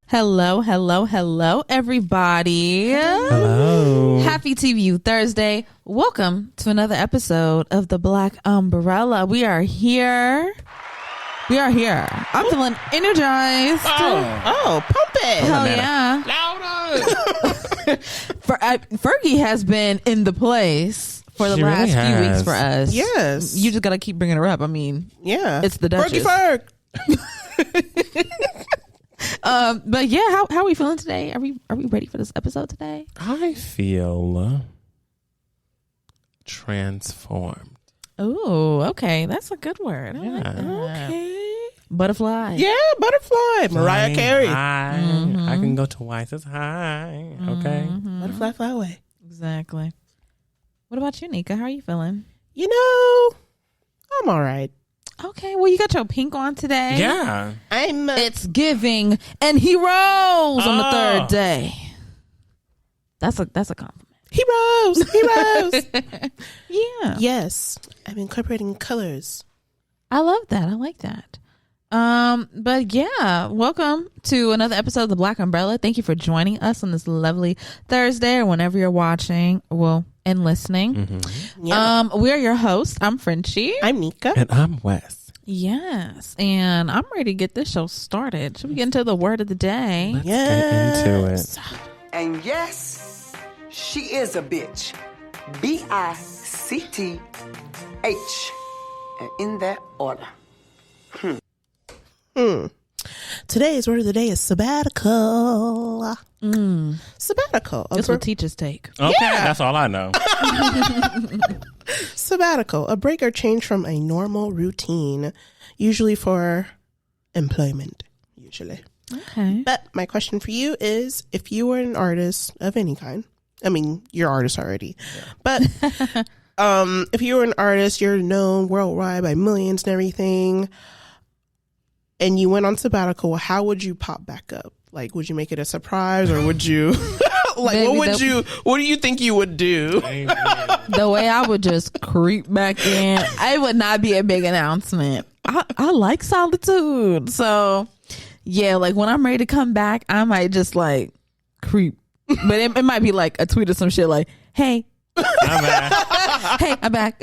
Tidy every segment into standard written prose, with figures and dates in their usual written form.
Hello, everybody. Hello. Happy TV Thursday. Welcome to another episode of The Black Umbrella. We are here. I'm feeling energized. Oh, pump it. Hell yeah. Louder. Fergie has been in the place for the She last really few weeks has. for us. Yes. You just got to keep bringing her up. I mean, Yeah. it's the Duchess. Fergie But yeah, how are we feeling today? Are we ready for this episode today? I feel transformed. Oh, okay. That's a good word. I like Yeah. that. Okay. Butterfly. Yeah, butterfly. Mariah Carey. High. I can go twice as high. Okay. Butterfly, fly away. Exactly. What about you, Nika? How are you feeling? You know, I'm all right. Okay, well, you got your pink on today. Yeah. I'm. It's giving, and he rose on the third day. That's a compliment. He rose. Yeah. Yes. I'm incorporating colors. I love that. I like that. But yeah, welcome to another episode of The Black Umbrella. Thank you for joining us on this lovely Thursday or whenever you're watching, and listening. Mm-hmm. Yeah. We're your hosts. I'm Frenchie. I'm Nika. And I'm Wes. Yes, and I'm ready to get this show started. Should we get into the word of the day? Let's get into it. And yes, she is a bitch. B-I-C-T-H. And in that order. Today's word of the day is sabbatical. Sabbatical. That's what teachers take. Okay, Yeah. that's all I know. Sabbatical. A break or change from a normal routine, usually for employment. Usually. Okay. But my question for you is, if you were an artist of any kind, I mean, you're an artist already, but if you were an artist, you're known worldwide by millions and everything, and you went on sabbatical, how would you pop back up? Like, would you make it a surprise, or would you, like, Baby, what do you think you would do? The way I would just creep back in, it would not be a big announcement. I like solitude. So, yeah, like when I'm ready to come back, I might just like creep. But it might be like a tweet or some shit like, hey, I'm back. hey, I'm back.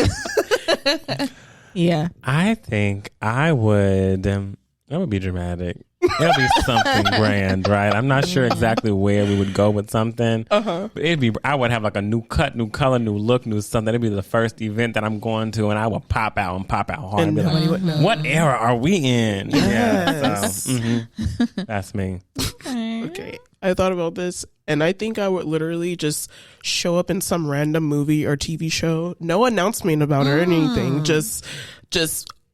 Yeah. I think I would. That would be dramatic. It'll be something grand, right? I'm not sure exactly where we would go with something. But it'd be. I would have like a new cut, new color, new look, new something. It'd be the first event that I'm going to, and I would pop out hard. And be nobody like, would know. what era are we in? Yes. Yeah, so, that's me. Okay. I thought about this, and I think I would literally just show up in some random movie or TV show. No announcement about or anything. Just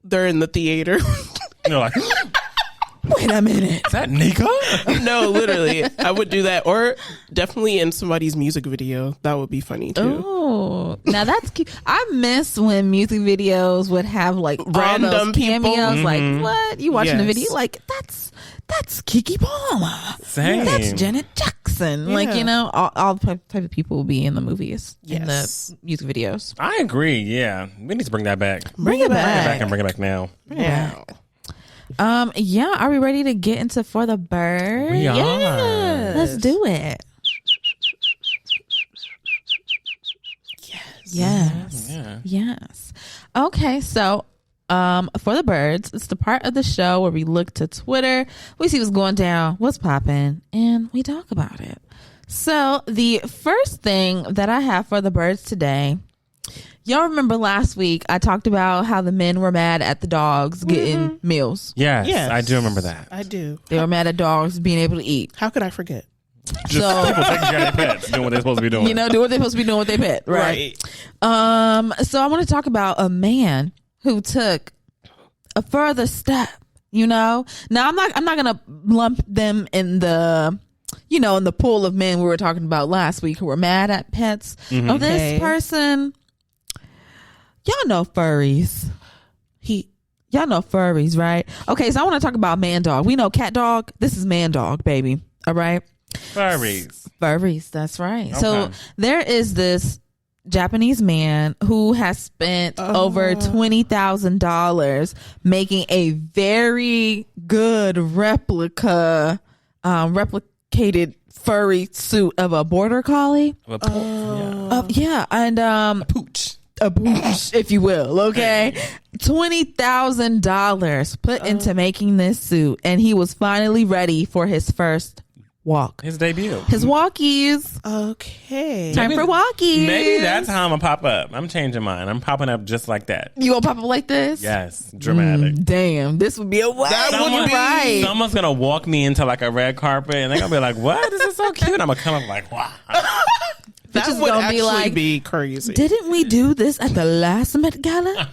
they're in the theater. You're like, Wait a minute. is that Nika? No, literally. I would do that. Or definitely in somebody's music video. That would be funny too. Oh, now that's cute. I miss when music videos would have like Random all those people. cameos. Like, what? You watching the Yes. video? Like, that's Keke Palmer. Same. That's Janet Jackson. Like, Yeah. you know, all the type of people will be in the movies, in Yes. the music videos. I agree. Yeah, we need to bring that back. Bring it back. Bring it back now. Yeah. Yeah. Are we ready to get into For the Bird? We are. Let's do it. Yes. Yeah. Yes. Okay, so For the Birds, it's the part of the show where we look to Twitter, we see what's going down, what's popping, and we talk about it. So the first thing that I have for the birds today, y'all remember last week I talked about how the men were mad at the dogs getting meals. Yes, Yes. I do remember that. I do. They were mad at dogs being able to eat. How could I forget? Just So- people taking care of their pets, doing what they're supposed to be doing. You know, do what they're supposed to be doing with their pet, right? So I want to talk about a man who took a further step, you know. Now I'm not gonna lump them in the, you know, in the pool of men we were talking about last week who were mad at pets. Oh, this Okay. person, y'all know furries. Y'all know furries, right? Okay, so I want to talk about ManDog. We know cat dog. This is ManDog, baby. All right. Furries, that's right. So Okay. there is this Japanese man who has spent over $20,000 making a very good replica replicated furry suit of a border collie. Yeah. And Pooch. a booch, if you will. Okay, $20,000 put into making this suit, and he was finally ready for his first walk. His debut. His walkies. Okay. Time for walkies. Maybe that's how I'm gonna pop up. I'm changing mine. I'm popping up just like that. You gonna pop up like this? Yes, dramatic. Damn, this would be a way. That would be right. Someone's gonna walk me into like a red carpet, and they're gonna be like, "What? This is so cute." I'm gonna come up like, "Wow." That Bitches would gonna be actually like, be crazy. Didn't we do this at the last Met Gala?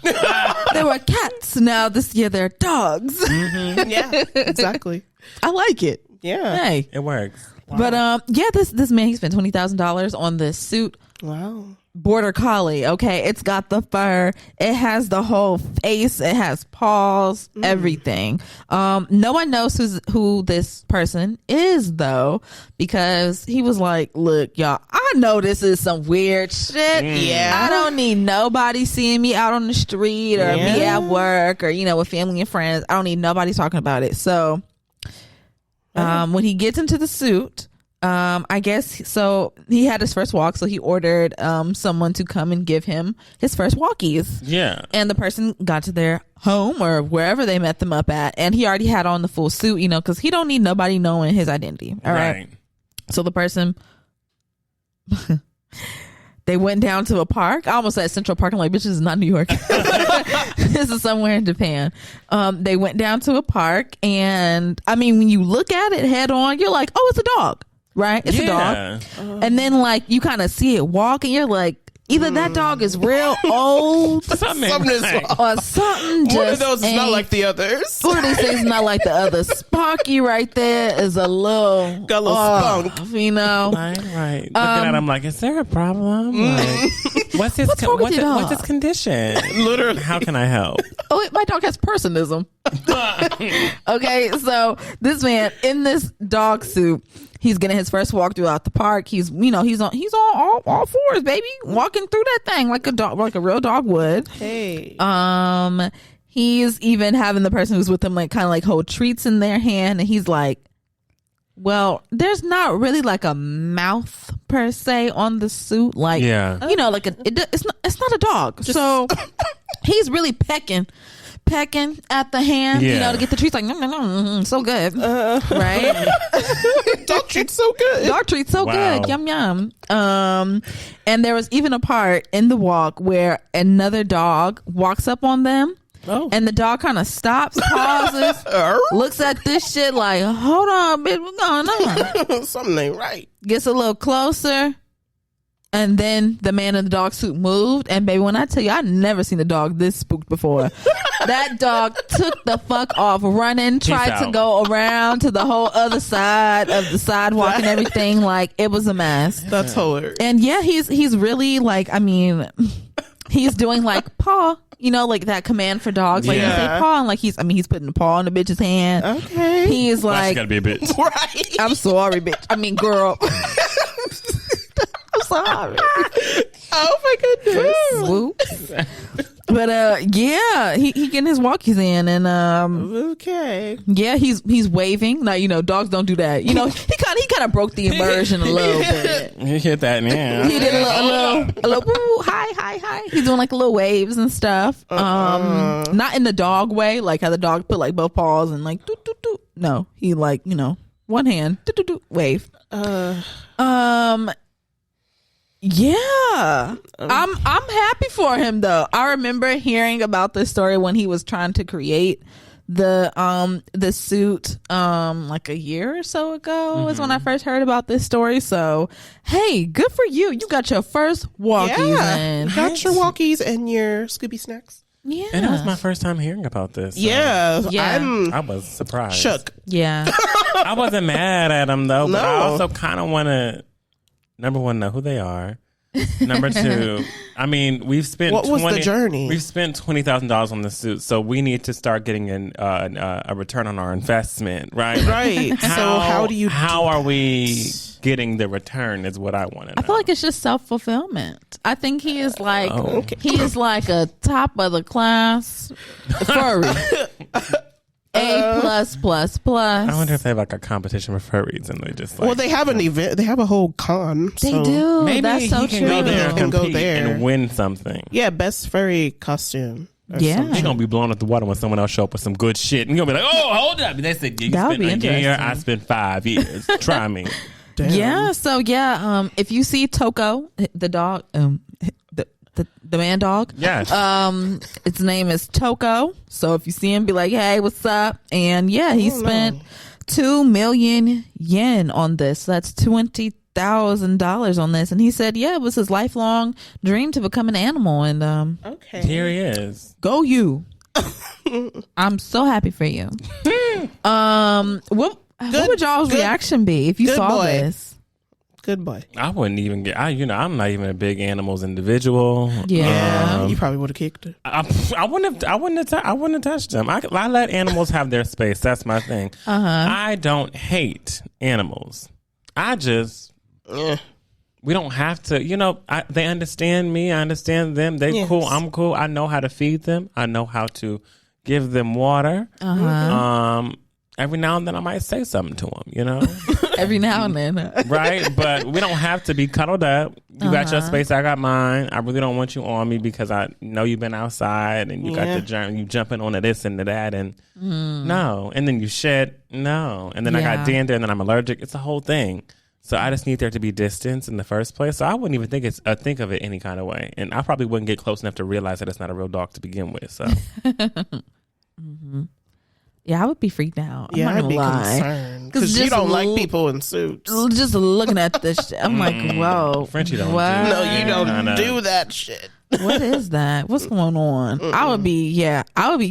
There were cats. Now this year they're dogs. Yeah, exactly. I like it. Yeah. Hey. It works. But this man, he spent $20,000 on this suit. Wow. Border collie. Okay, it's got the fur. It has the whole face. It has paws. Everything. No one knows who this person is though, because he was like, "Look, y'all, I know this is some weird shit. Yeah. I don't need nobody seeing me out on the street or me at work or with family and friends. I don't need nobody talking about it." So, when he gets into the suit. I guess so he had his first walk, so he ordered someone to come and give him his first walkies. Yeah. And the person got to their home or wherever they met them up at, and he already had on the full suit, because he don't need nobody knowing his identity. All right. So the person they went down to a park. I almost said Central Park. I'm like, bitch, this is not New York. This is somewhere in Japan. They went down to a park, and I mean, when you look at it head on, you're like, oh, it's a dog. Right? It's a dog. And then you kind of see it walk and you're like, either that dog is real old Something is wrong. or something just One of those is not ain't- like the others. What do they say is not like the other? Sparky right there is a little Got a little off, spunk. Right. Looking at him like, is there a problem? Like, what's his wrong with your dog? what's his condition? Literally, how can I help? Oh, wait, my dog has personism. Okay, so this man in this dog suit, he's getting his first walk throughout the park. He's he's on all fours, baby, walking through that thing like a dog, like a real dog would. Hey. He's even having the person who's with him kind of hold treats in their hand, and he's like, well, there's not really like a mouth per se on the suit, it's not a dog. So he's really pecking at the hand, to get the treats, like, so good, right? Dog treat's so good. Dog treats so Wow. good, yum. And there was even a part in the walk where another dog walks up on them. Oh. And the dog kind of stops, pauses, looks at this shit like, hold on, bitch, what's going on? Something ain't right. Gets a little closer. And then the man in the dog suit moved. And baby, when I tell you, I've never seen a dog this spooked before. That dog took the fuck off running, tried to out. go around to the whole other side of the sidewalk and everything. Like, it was a mess. That's hilarious. And yeah, he's really he's doing paw, like that command for dogs. Like, you say paw, and he's putting the paw in the bitch's hand. Okay. He's Why she like, gotta be a bitch? Right. I'm sorry, bitch. I mean, girl. I'm sorry. Oh my goodness. Whoops. But yeah, he getting his walkies in, and Okay. yeah, he's waving. Now dogs don't do that. He kind of broke the immersion a little bit. You hit that, yeah. He did a little woo, hi. He's doing little waves and stuff. Not in the dog way, like how the dog put both paws and doot, doot, doot. No, he one hand, doot, doot, doot, wave. Yeah, I'm happy for him though. I remember hearing about this story when he was trying to create the suit a year or so ago is when I first heard about this story. So hey, good for you. You got your first walkies in. Got your walkies and your Scooby snacks. Yeah. And it was my first time hearing about this. So Yeah. I was surprised. Shook. Yeah. I wasn't mad at him though, but I No. also kind of want to, number one, know who they are. Number two, I mean, we've spent What was the journey? We've spent $20,000 on the suit, so we need to start getting a return on our investment, right? Right. So how do you? How are we getting the return? Is what I want to know. I feel like it's just self-fulfillment. I think he is he is like a top of the class furry. A plus. I wonder if they have like a competition for furries and they just like. Well, they have an event. They have a whole con. They so do. Maybe That's so he can true. go there Maybe and he can go compete there. and win something. Yeah, best furry costume. or Yeah. something. You're gonna be blown at the water when someone else show up with some good shit, and you're gonna be like, "Oh, hold up!" They said, "You That would spent be a year. interesting. I spent 5 years. Try me." Damn. Yeah. So yeah. If you see Toko, the dog, the man dog. Yes. Its name is Toko. So if you see him, be like, "Hey, what's up?" And yeah, he spent 2 million yen on this. That's $20,000 on this, and he said, "Yeah, it was his lifelong dream to become an animal." And Okay. Here he is. go you! I'm so happy for you. What would y'all's reaction be if you good saw boy. this? Good boy. I wouldn't even get. I'm not even a big animals individual. Yeah. You probably would have kicked it. I wouldn't have touched them. I let animals have their space. That's my thing. I don't hate animals. I just we don't have to. They understand me. I understand them. They Yes. cool. I'm cool. I know how to feed them. I know how to give them water. Every now and then I might say something to them. Every now and then. Right? But we don't have to be cuddled up. You got your space, I got mine. I really don't want you on me because I know you've been outside and you got you jumping on to this and to that and no. And then you shed, no. And then I got dander and then I'm allergic. It's a whole thing. So I just need there to be distance in the first place. So I wouldn't even think of it any kind of way. And I probably wouldn't get close enough to realize that it's not a real dog to begin with. So Yeah, I would be freaked out. I'm Yeah, not I'd gonna be lie. concerned because you just don't like people in suits. Just looking at this shit, I'm like, whoa. Frenchie don't what? do No, you don't I know. do that shit. What is that? What's going on? I would be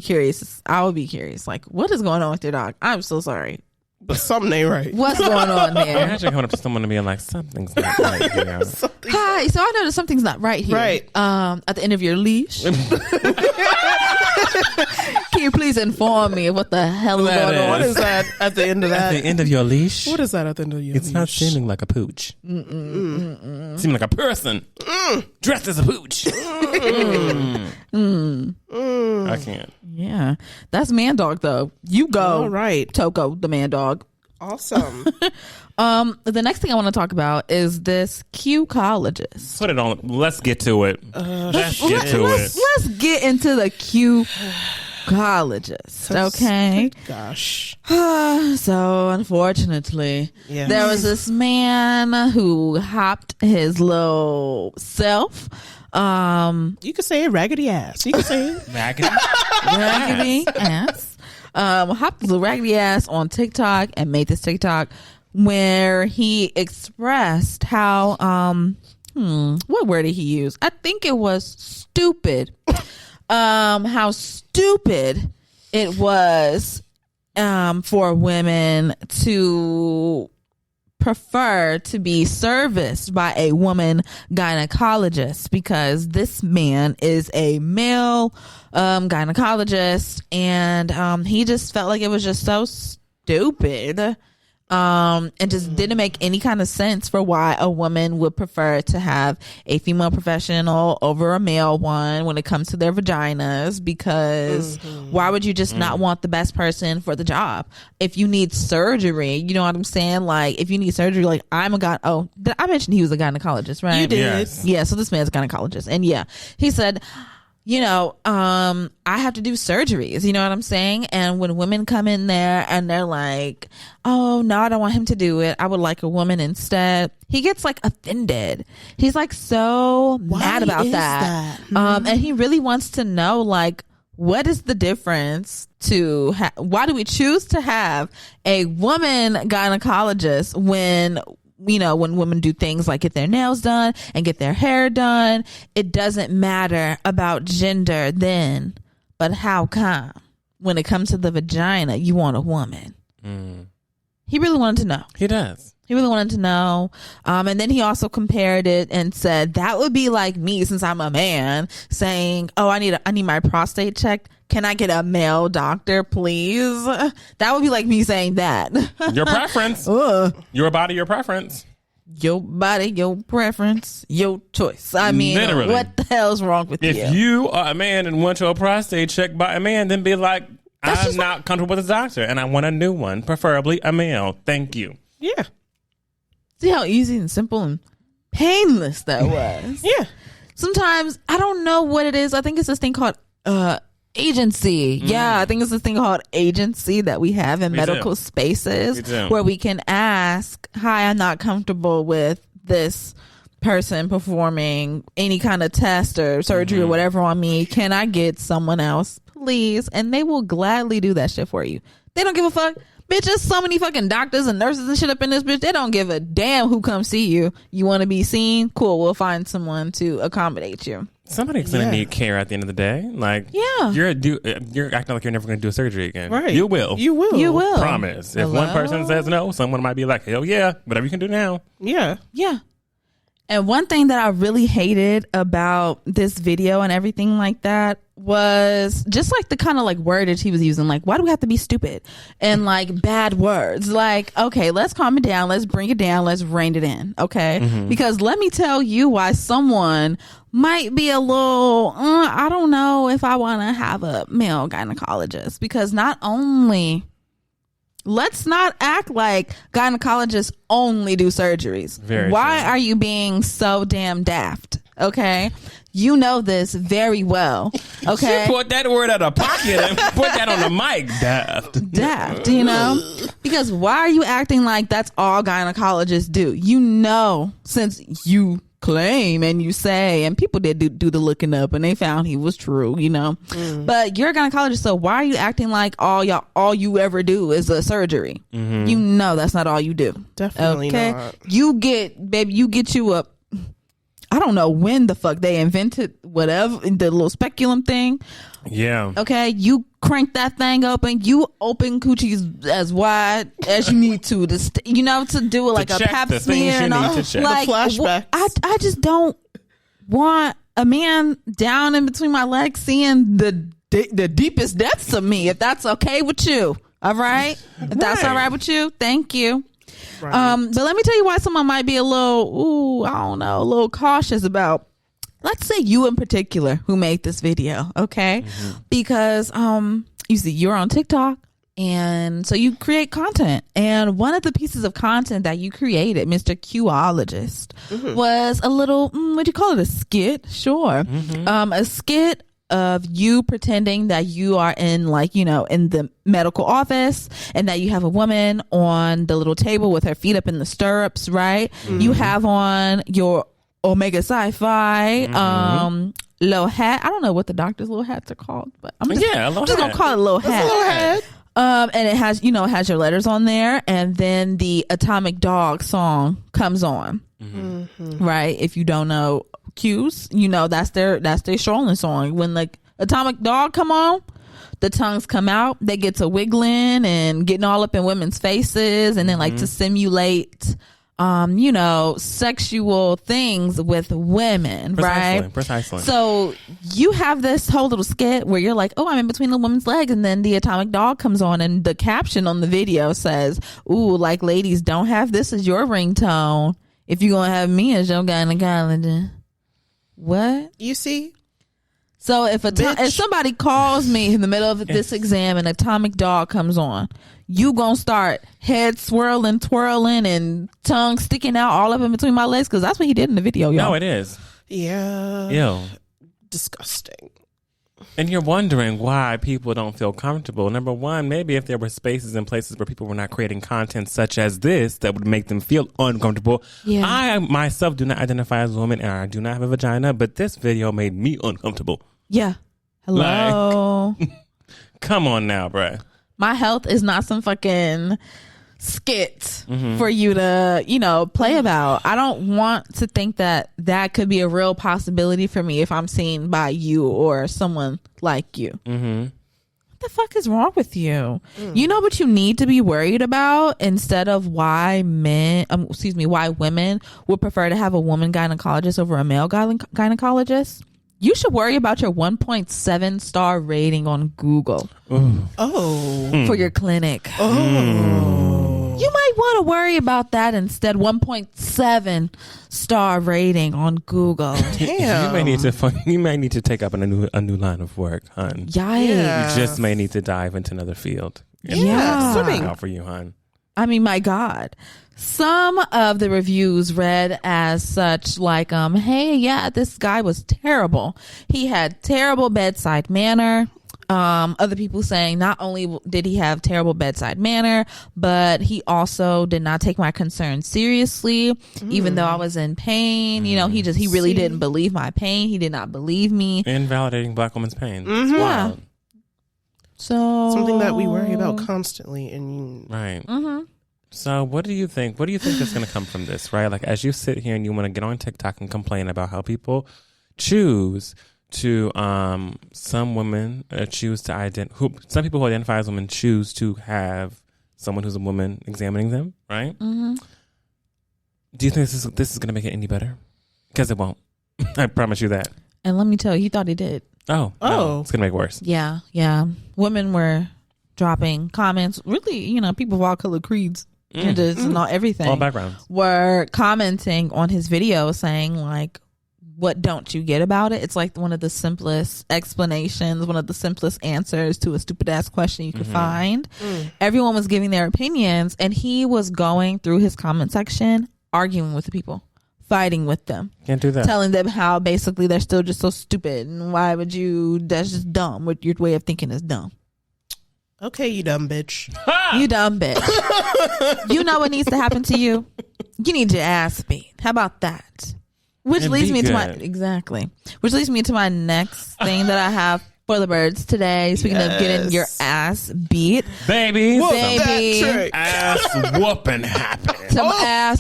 curious. I would be curious. Like, what is going on with your dog? I'm so sorry. But something ain't right. What's going on there? Imagine coming up to someone and being like, something's not right here. Hi. So I know that something's not right here. Right. At the end of your leash. Can you please inform me of what the hell is That going on? What is that at the end of At the that? end of your leash, What is that at the end of your it's not leash? seeming like a pooch. Seeming like a person dressed as a pooch. I can't. Yeah. That's ManDog though. You go. All right. Toko, the ManDog. Awesome. The next thing I want to talk about is this Que-cologist. Put it on. Let's get to it. Let's get to it. Let's get into the Que-cologist. Okay. Gosh. So unfortunately, Yes. there was this man who hopped his little self. You could say it, raggedy ass. You could say it. Raggedy. Raggedy ass. Hopped his little raggedy ass on TikTok and made this TikTok where he expressed how what word did he use? I think it was stupid. How stupid it was for women to prefer to be serviced by a woman gynecologist because this man is a male gynecologist and he just felt like it was just so stupid and just didn't make any kind of sense for why a woman would prefer to have a female professional over a male one when it comes to their vaginas because why would you just not want the best person for the job? If you need surgery, you know what I'm saying? Like if you need surgery, like I mentioned he was a gynecologist, right? You did. Yes. Yeah, so this man's a gynecologist. And yeah, he said, I have to do surgeries, you know what I'm saying? And when women come in there and they're like, oh, no, I don't want him to do it. I would like a woman instead. He gets like offended. He's like so mad about is that. that? And he really wants to know like, what is the difference to why do we choose to have a woman gynecologist when women do things like get their nails done and get their hair done, it doesn't matter about gender then, but how come when it comes to the vagina, you want a woman? He really wanted to know. He does. He really wanted to know. And then he also compared it and said, that would be like me, since I'm a man, saying, oh, I need my prostate checked. Can I get a male doctor, please? That would be like me saying that. Your preference. Your body, your preference. Your body, your preference, your choice. I mean, Literally. what the hell's wrong with If you? you are a man and want your prostate checked by a man, then be like, I'm not comfortable with this doctor, and I want a new one, preferably a male. Thank you. Yeah. See how easy and simple and painless that was. Yeah. Sometimes I don't know what it is. I think it's this thing called agency. Yeah, I think it's this thing called agency that we have in medical spaces where we can ask, hi, I'm not comfortable with this person performing any kind of test or surgery or whatever on me. Can I get someone else, please? And they will gladly do that shit for you. They don't give a fuck. Bitch, there's so many fucking doctors and nurses and shit up in this bitch. They don't give a damn who comes see you. You want to be seen? Cool. We'll find someone to accommodate you. Somebody's gonna need care at the end of the day. Like, you're acting like you're never gonna do a surgery again. Right? You will. You will. Promise. If one person says no, someone might be like, hell yeah, whatever you can do now. Yeah. Yeah. And one thing that I really hated about this video and everything like that was just like the kind of like wordage he was using. Like, why do we have to be stupid? And like bad words. Like, okay, let's calm it down. Let's bring it down. Let's rein it in. Okay. Because let me tell you why someone might be a little, I don't know if I want to have a male gynecologist. Because not only... Let's not act like gynecologists only do surgeries. Why are you being so damn daft? Okay. You know this very well. Okay. She put that word out of pocket and put that on the mic. Daft, you know? Because why are you acting like that's all gynecologists do? You know, since you claim and you say, and people did do the looking up and they found he was true, you know. But you're a gynecologist, so why are you acting like all you ever do is a surgery? You know that's not all you do. Definitely not. You get you a, I don't know when the fuck they invented whatever, the little speculum thing. Yeah. Okay, you crank that thing open. You open coochies as wide as you need to do like a pap smear and all. Like flashbacks. I just don't want a man down in between my legs seeing the deepest depths of me. If that's okay with you, all right. If that's all right with you, thank you. Right. But let me tell you why someone might be a little cautious about, let's say you in particular who made this video, okay? Because you see, you're on TikTok, and so you create content, and one of the pieces of content that you created, Mr. Que-cologist, was a little what do you call it, a skit? Sure. A skit of you pretending that you are in in the medical office, and that you have a woman on the little table with her feet up in the stirrups, right? You have on your Omega Sci-Fi little hat. I don't know what the doctor's little hats are called, but I'm just gonna call it a little hat. A little hat. And it has your letters on there, and then the Atomic Dog song comes on. Right? If you don't know cues, that's their strolling song. When the Atomic Dog come on, the tongues come out, they get to wiggling and getting all up in women's faces, and then to simulate sexual things with women. Precisely. So you have this whole little skit where you're like, oh, I'm in between the woman's legs, and then the Atomic Dog comes on, and the caption on the video says, ooh, like, ladies, don't have this as your ringtone if you're gonna have me as your gynecologist. What? You see? So if somebody calls me in the middle of this exam and Atomic Dog comes on, you gonna start head swirling, twirling, and tongue sticking out all up in between my legs? Because that's what he did in the video, y'all. No, it is. Yeah. Ew. Disgusting. And you're wondering why people don't feel comfortable. Number one, maybe if there were spaces and places where people were not creating content such as this that would make them feel uncomfortable. Yeah. I myself do not identify as a woman, and I do not have a vagina, but this video made me uncomfortable. Yeah. Hello. Come on now, bruh. My health is not some fucking skit for you to, play about. I don't want to think that could be a real possibility for me if I'm seen by you or someone like you. What the fuck is wrong with you? You know what you need to be worried about instead of why women would prefer to have a woman gynecologist over a male gynecologist? You should worry about your 1.7 star rating on Google. Oh. For your clinic. Oh. You might want to worry about that instead. 1.7 star rating on Google. Damn. You may need to take up a new line of work, hun. Yikes. Yeah. You just may need to dive into another field. Yeah. Swimming. Out for you, hun. I mean, my God. Some of the reviews read as such like, hey, yeah, this guy was terrible. He had terrible bedside manner. Other people saying not only did he have terrible bedside manner, but he also did not take my concerns seriously, even though I was in pain. You know, he really didn't believe my pain. He did not believe me. Invalidating black woman's pain. Yeah. So something that we worry about constantly. And right. So what do you think? What do you think is going to come from this, right? Like, as you sit here and you want to get on TikTok and complain about how people choose to, some women choose to some people who identify as women choose to have someone who's a woman examining them, right? Do you think this is going to make it any better? Because it won't. I promise you that. And let me tell you, he thought he did. No, it's going to make it worse. Yeah. Women were dropping comments. Really, you know, people of all color creeds. Genders and all everything, all backgrounds, were commenting on his video saying like, what don't you get about it? It's like one of the simplest explanations, one of the simplest answers to a stupid ass question you could find. Everyone was giving their opinions, and he was going through his comment section arguing with the people, fighting with them. Can't do that. Telling them how basically they're still just so stupid, and why would you, that's just dumb, what your way of thinking is dumb. okay, you dumb bitch. You dumb bitch. You know what needs to happen to you? You need your ass beat. How about that? Which And leads be me to my good. Which leads me to my next thing that I have for the birds today. Speaking of getting your ass beat, baby, baby, ass whooping happened. some ass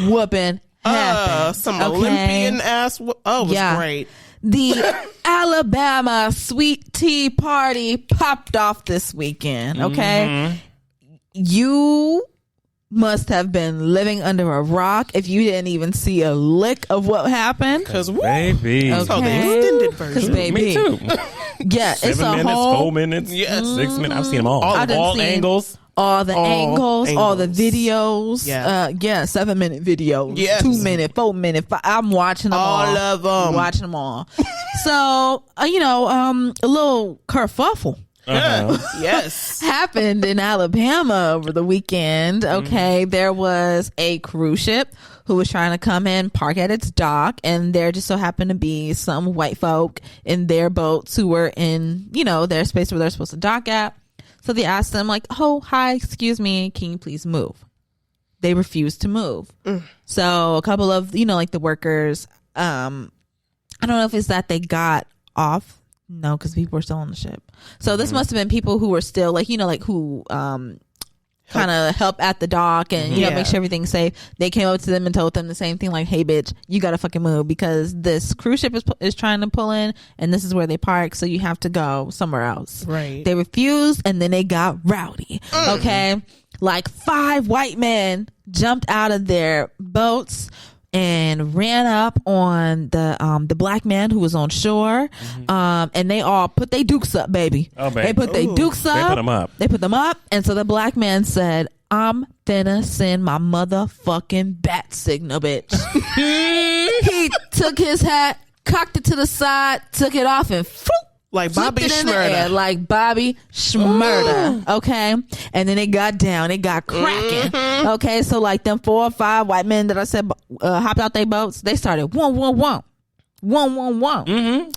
whooping happened. Some okay? Olympian ass. It was great. The Alabama sweet tea party popped off this weekend. Okay, you must have been living under a rock if you didn't even see a lick of what happened. Because baby, the extended version. Baby, me too. Yeah, 7 it's a minutes, whole 4 minutes, 6 minutes. I've seen them all. I done All seen angles. all the angles, all the videos. Yeah. 7-minute videos. Yes. 2 minute, 4 minute. I'm watching them all. All of them. Watching them all. So, a little kerfuffle Yes. happened in Alabama over the weekend. Okay, there was a cruise ship who was trying to come in, park at its dock, and there just so happened to be some white folk in their boats who were in, their space where they're supposed to dock at. So they asked them like, oh, hi, excuse me, can you please move? They refused to move. So a couple of, the workers, I don't know if it's that they got off. No, because people were still on the ship. So this must have been people who were still who kind of help at the dock and make sure everything's safe. They came up to them and told them the same thing, like, hey bitch, you gotta fucking move because this cruise ship is trying to pull in and this is where they park, so you have to go somewhere else. Right. They refused and then they got rowdy. Okay, like 5 white men jumped out of their boats and ran up on the black man who was on shore, and they all put their dukes up, baby. Oh, baby. They put their dukes up. They put them up. They put them up, and so the black man said, "I'm finna send my motherfucking bat signal, bitch." He took his hat, cocked it to the side, took it off, and Like flipped Bobby it in the air, Shmurda. like Bobby Shmurda. Okay, and then it got down, it got cracking. Okay, so like them 4 or 5 white men that I said hopped out their boats, they started one,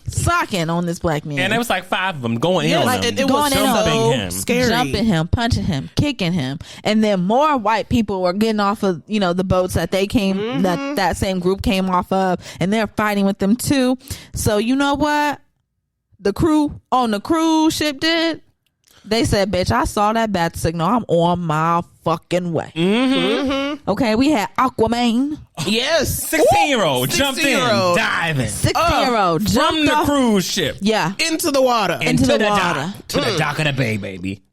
socking on this black man, And there was like 5 of them going in on him. It was jumping him. scary. jumping him, punching him, kicking him, and then more white people were getting off of the boats that they came that same group came off of, and they're fighting with them too. So you know what the crew on the cruise ship did? They said, bitch, I saw that bat signal, I'm on my fucking way. Okay, we had Aquaman. Yes. 16-year-old jumped in, 16-year-old. diving 16-year-old from jumped the off. cruise ship Yeah, Into the water. into the water. dock, to the dock of the bay, baby.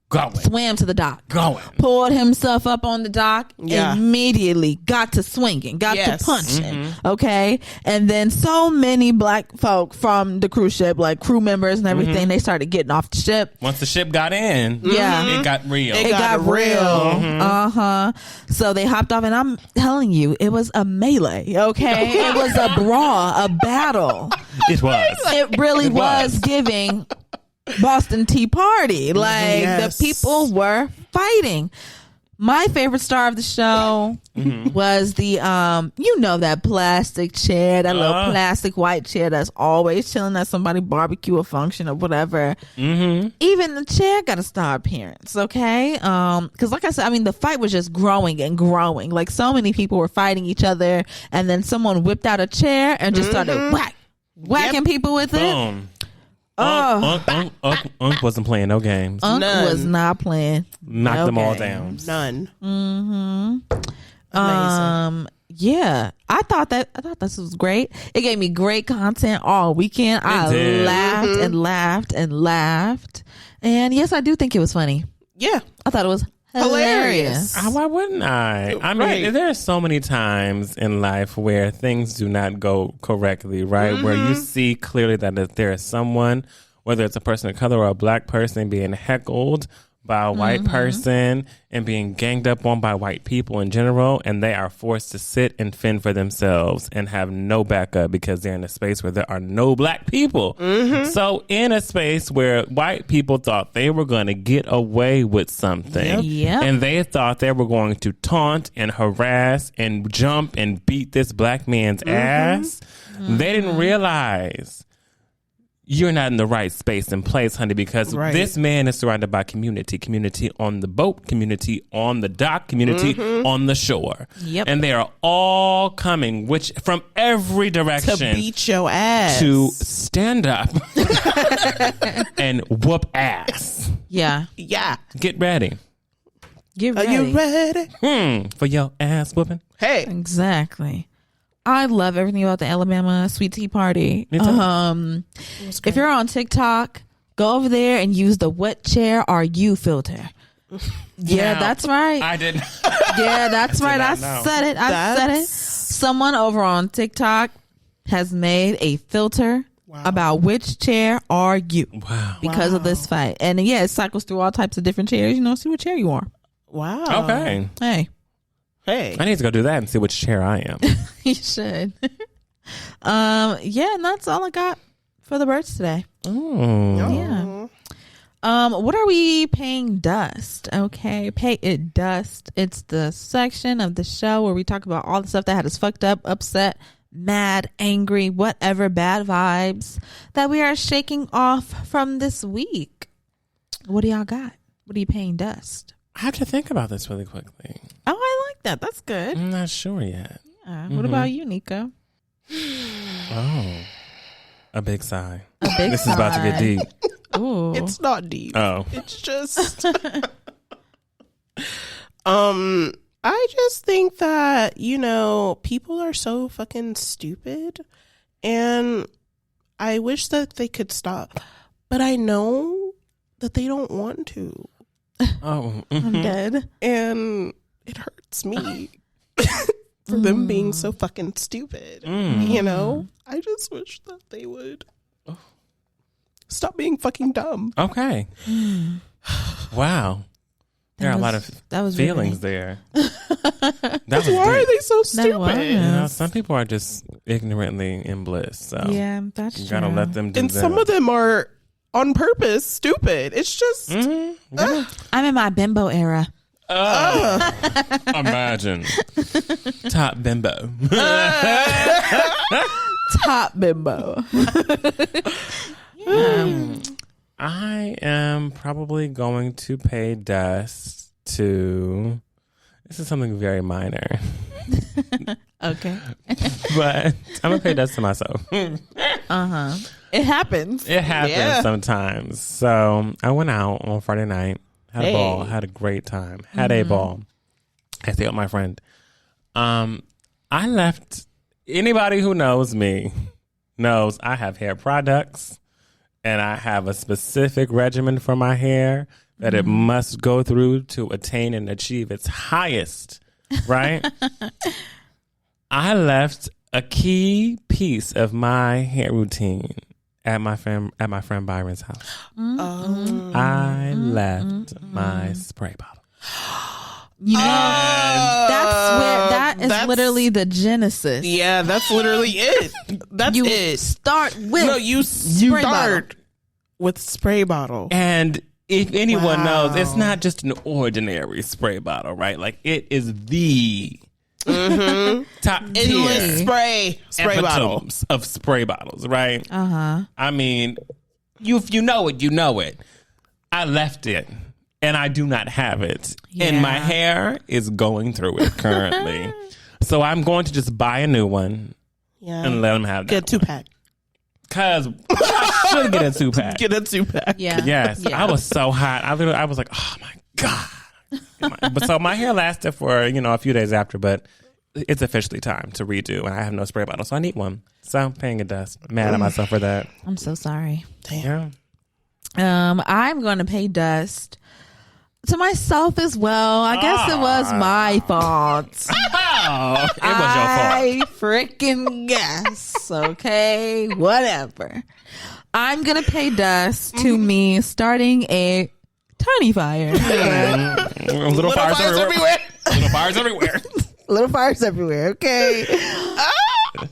swam to the dock, Going. pulled himself up on the dock, Yeah. immediately got to swinging, got Yes. to punching. Okay. And then so many black folk from the cruise ship, like crew members and everything, they started getting off the ship. Once the ship got in, Yeah. it got real. It It got real. So they hopped off, and I'm telling you, it was a melee. Okay. It was a brawl, a battle. It was. It really was giving Boston Tea Party. Like, Yes. the people were fighting. My favorite star of the show was the that plastic chair, that little plastic white chair that's always chilling at somebody barbecue or function or whatever. Even the chair got a star appearance. Okay, because like I said, I mean, the fight was just growing and growing. Like, so many people were fighting each other, and then someone whipped out a chair and just started whacking people with it. Boom. Unk wasn't playing no games. Unc None. was not playing. Knocked them all games. down. None. Amazing. Yeah, I thought this was great. It gave me great content all weekend. I did. laughed and laughed and laughed. And yes, I do think it was funny. Yeah. I thought it was hilarious. Why wouldn't I? I mean, Right. there are so many times in life where things do not go correctly, right? Where you see clearly that if there is someone, whether it's a person of color or a black person, being heckled by a white person and being ganged up on by white people in general, and they are forced to sit and fend for themselves and have no backup because they're in a space where there are no black people. So in a space where white people thought they were going to get away with something, Yep. and they thought they were going to taunt and harass and jump and beat this black man's ass, they didn't realize you're not in the right space and place, honey, because this man is surrounded by community on the boat, community on the dock, community on the shore. Yep. And they are all coming, which from every direction To beat your ass. to stand up and whoop ass. Yeah. Yeah. Get ready. Get Are ready. you ready? For your ass whooping. Hey. Exactly. I love everything about the Alabama Sweet Tea Party. Me too. If you're on TikTok, go over there and use the "What chair are you?" filter. Yeah, Now, that's right. I didn't. Yeah, that's right. I not know. said it. I said it. Someone over on TikTok has made a filter about which chair are you because of this fight. And yeah, it cycles through all types of different chairs. See what chair you are. Wow. Okay. Hey, Hey. I need to go do that and see which chair I am. you should. Yeah, and that's all I got for the birds today. Yeah. What are we paying dust? Okay, pay it dust. It's the section of the show where we talk about all the stuff that had us fucked up, upset, mad, angry, whatever bad vibes that we are shaking off from this week. What do y'all got? What are you paying dust? I have to think about this really quickly. Oh, I like that. That's good. I'm not sure yet. What about you, Nico? Oh, a big sigh. A big This is about to get deep. Ooh. It's not deep. Oh, It's just I just think that, people are so fucking stupid, and I wish that they could stop. But I know that they don't want to. oh, I'm dead. And it hurts me for them being so fucking stupid. I just wish that they would stop being fucking dumb. okay. Wow. There are a lot of that was feelings there. That was Why are deep. they so was. stupid? Some people are just ignorantly in bliss. So Yeah, that's you true. gotta let them do And them. some of them are on purpose stupid. It's just I'm in my bimbo era. Imagine. Top bimbo. Top bimbo. I am probably going to pay dust to. This is something very minor, Okay. but I'm gonna pay dust to myself. It happens. It happens Yeah. sometimes. So I went out on Friday night, had a ball, had a great time, had a ball. I stayed with my friend. I left. Anybody who knows me knows I have hair products. And I have a specific regimen for my hair that it must go through to attain and achieve its highest, right? I left a key piece of my hair routine at my friend Byron's house. I left my spray bottle. You know, that's literally the genesis. Yeah, that's literally it. That's it. Start with you start with spray bottle. And if anyone knows, it's not just an ordinary spray bottle, right? Like, it is the top endless spray bottle of spray bottles, right? I mean, if you know it, you know it. I left it, and I do not have it, and my hair is going through it currently. So I'm going to just buy a new one and let them have that. Get a 2-pack. Because I should get a 2-pack. Get a 2-pack. Yeah. Yes. Yeah. I was so hot. I was like, oh my God. But so my hair lasted for, a few days after, but it's officially time to redo, and I have no spray bottle, so I need one. So I'm paying a dust. Mad at myself for that. I'm so sorry. Damn. Yeah. I'm going to pay dust to myself as well. I guess it was my fault. Oh, it was your fault. I freaking guess. Okay, whatever. I'm gonna pay dust to me starting a tiny fire. Little fires everywhere. Little fires everywhere. Little fires everywhere. Okay.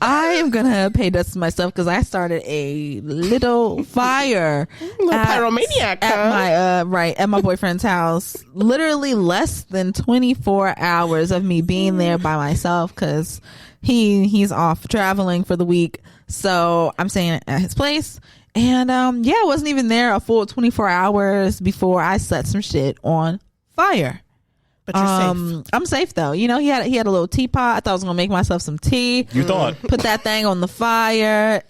I am gonna pay dust to myself because I started a little fire, pyromaniac at my boyfriend's house. Literally less than 24 hours of me being there by myself because he's off traveling for the week. So I'm staying at his place, and I wasn't even there a full 24 hours before I set some shit on fire. But you're safe. I'm safe though. He had a little teapot. I thought I was gonna make myself some tea. You thought? Put that thing on the fire.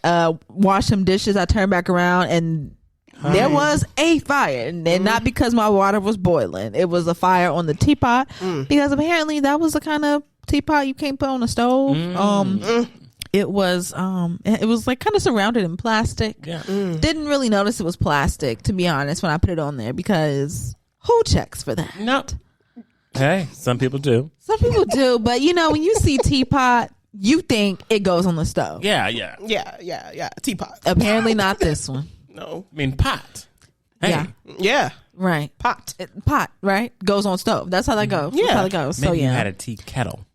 Wash some dishes. I turned back around and there was a fire, and not because my water was boiling. It was a fire on the teapot because apparently that was the kind of teapot you can't put on the stove. It was like kind of surrounded in plastic. Yeah. Didn't really notice it was plastic, to be honest, when I put it on there, because who checks for that? No. Hey, some people do. Some people do, but when you see teapot, you think it goes on the stove. Yeah. Teapot. Apparently not this one. No. I mean, pot. Hey. Yeah. Right. Pot. Pot, right? Goes on stove. That's how that goes. Yeah. That's how it goes. Maybe So you had a tea kettle.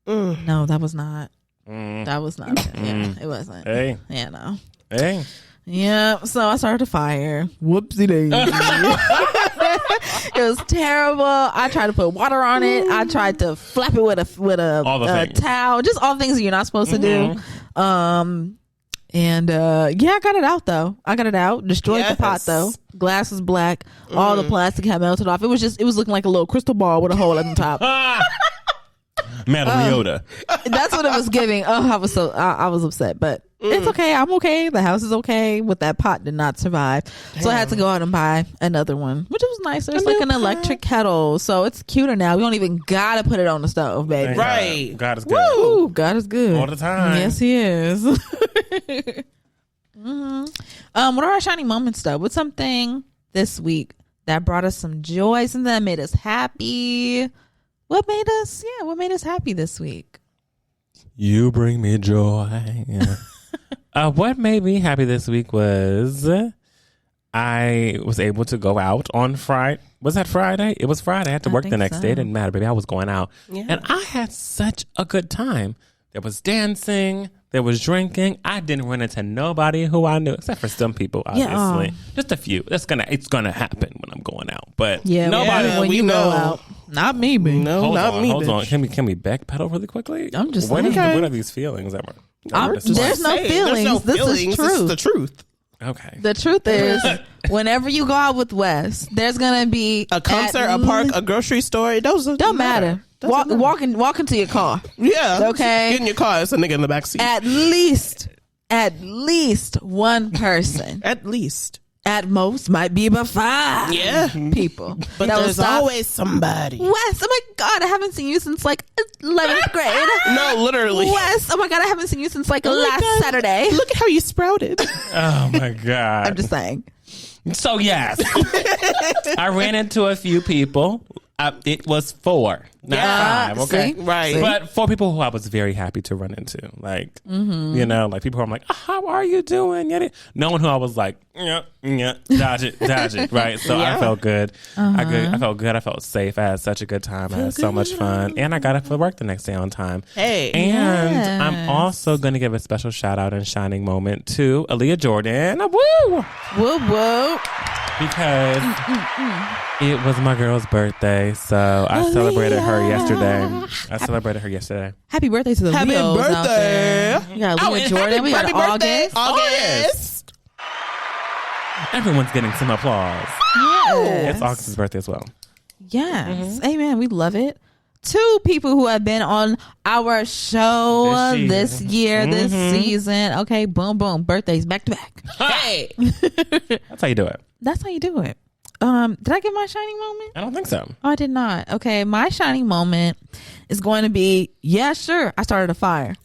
No, that was not. That was not it. Yeah, it wasn't. Hey. Yeah, no. Hey. Yeah, so I started a fire. Whoopsie daisy. It was terrible. I tried to put water on it. I tried to flap it with a towel. Just all the things that you're not supposed to do. I got it out though. I got it out. Destroyed the pot though. Glass was black. All the plastic had melted off. It was looking like a little crystal ball with a hole at the top. Madam Yoda. That's what it was giving. I was upset, but it's okay. I'm okay. The house is okay. With that pot did not survive. Damn. So I had to go out and buy another one, which was nicer. It's like an electric kettle, so it's cuter now. We don't even gotta put it on the stove, baby. Right. God is good. Woo! God is good all the time. Yes, he is. What are our shining moments though? What's something this week that brought us some joy, something that made us happy? What made us happy this week? You bring me joy. Yeah. What made me happy this week was I was able to go out on Friday. Was that Friday? It was Friday. I had to work the next day. It didn't matter, baby. I was going out. Yeah. And I had such a good time. There was dancing. There was drinking. I didn't run into nobody who I knew, except for some people, obviously. Yeah, just a few. It's gonna happen when I'm going out. But nobody when you go out. Not me, baby. No, hold not on, me. Hold on. Can we backpedal really quickly? I'm just saying. What are these feelings ever? There's no feelings. This is truth. This is the truth. Okay. The truth is, whenever you go out with Wes, there's gonna be a concert, a park, a grocery store. It don't matter. Walk into your car. Yeah. Okay. Get in your car. It's a nigga in the backseat. At least one person. At least. At most might be about 5 people. But there's always somebody. Wes, oh my God, I haven't seen you since like 11th grade. No, literally. Wes, oh my God, I haven't seen you since like last Saturday. Look at how you sprouted. Oh my God. I'm just saying. So yes, I ran into a few people. It was 4, not 5. Okay, See? Right. But 4 people who I was very happy to run into. Like, you know, like people who I'm like, how are you doing? No one who I was like, dodge it. Right. So I felt good. I felt good. I felt safe. I had such a good time. I had so much fun. And I got up for work the next day on time. Hey. And I'm also going to give a special shout out and shining moment to Aaliyah Jordan. Woo! Woo woo. Because it was my girl's birthday, so I celebrated her yesterday. Happy birthday to the Happy Leos birthday. out there. We got Aaliyah Jordan. We got August. Everyone's getting some applause. Yes. It's August's birthday as well. Yes. Amen. We love it. 2 people who have been on our show this year, this season. Okay, boom, boom. Birthdays back to back. Hey. That's how you do it. That's how you do it. Did I get my shining moment? I don't think so. Oh, I did not. Okay, my shining moment is going to be, yeah, sure, I started a fire.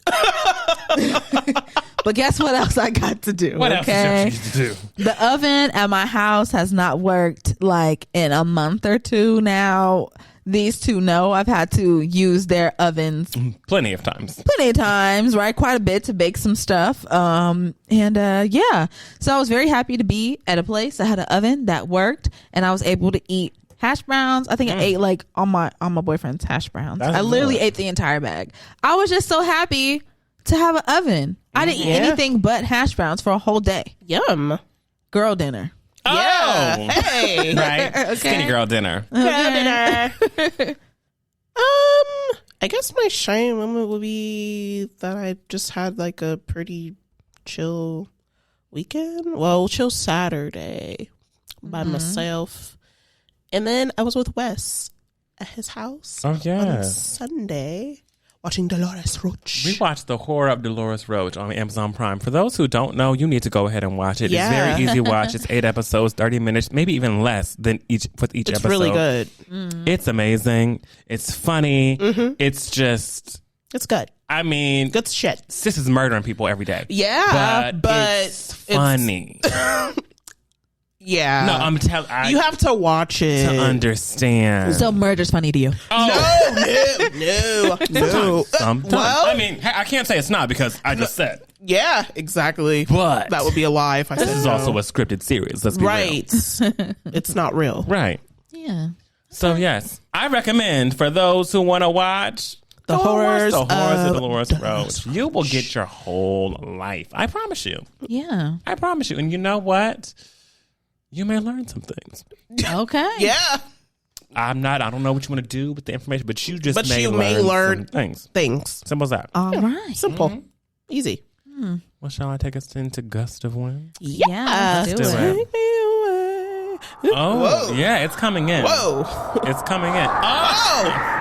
But guess what else I got to do? What else did you do? The oven at my house has not worked like in a month or 2 now. These 2 know I've had to use their ovens Plenty of times, right? Quite a bit to bake some stuff. Yeah. So I was very happy to be at a place that had an oven that worked, and I was able to eat hash browns. I think I ate like on my boyfriend's hash browns. That's I literally good. ate the entire bag. I was just so happy to have an oven. I didn't eat anything but hash browns for a whole day. Yum. Girl dinner. Yeah. Oh. Hey. Right? Okay. Skinny girl dinner. Girl dinner. I guess my shining moment would be that I just had like a pretty chill weekend. Well, chill Saturday by myself. And then I was with Wes at his house Oh, yeah. on Sunday watching Dolores Roach. We watched The Horror of Dolores Roach on Amazon Prime. For those who don't know, you need to go ahead and watch it. Yeah. It's very easy to watch. It's 8 episodes, 30 minutes, maybe even less than each It's episode. really good. It's amazing. It's funny. It's just, It's good. I mean, Good shit. sis is murdering people every day. Yeah, but it's funny. Yeah. No, I'm telling you have to watch it to understand. So murder's funny to you. No. Sometimes. Well- I mean, I can't say it's not because I just said. Yeah, exactly. But that would be a lie if I said this is no. also a scripted series. Let's be right. It's not real. real. Right. Yeah. So yes, I recommend for those who want to watch The horrors of of Dolores Roach. You will get your whole life. I promise you. Yeah. I promise you. And you know what? You may learn some things. Okay. Yeah. I don't know what you want to do with the information, but you just But may you learn may learn some things. Things. Simple as that. All right. Simple. Easy. Well, shall I take us into Gust of Wind? Yeah. Let's do Let's do it. it. Take me away. Oh, Whoa. yeah, it's coming in. Whoa. It's coming in. Oh.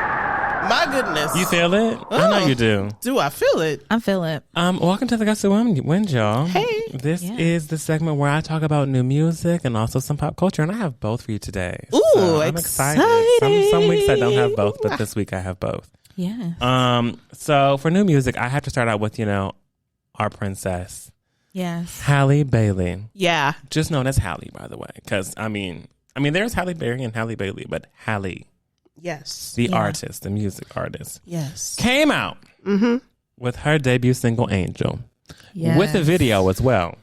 My goodness. You feel it? I know you do. Do I feel it? I feel it. Welcome to the Gust of Wind, y'all. Hey. This Yeah. is the segment where I talk about new music and also some pop culture, and I have both for you today. Ooh, So I'm excited. Some weeks I don't have both, but this week I have both. Yeah. So for new music, I have to start out with, our princess, Yes. Halle Bailey, Yeah. just known as Halle, by the way, because I mean, there's Halle Berry and Halle Bailey, but Halle, Yes. the artist, the music artist, Yes. came out with her debut single "Angel," Yes. with a video as well.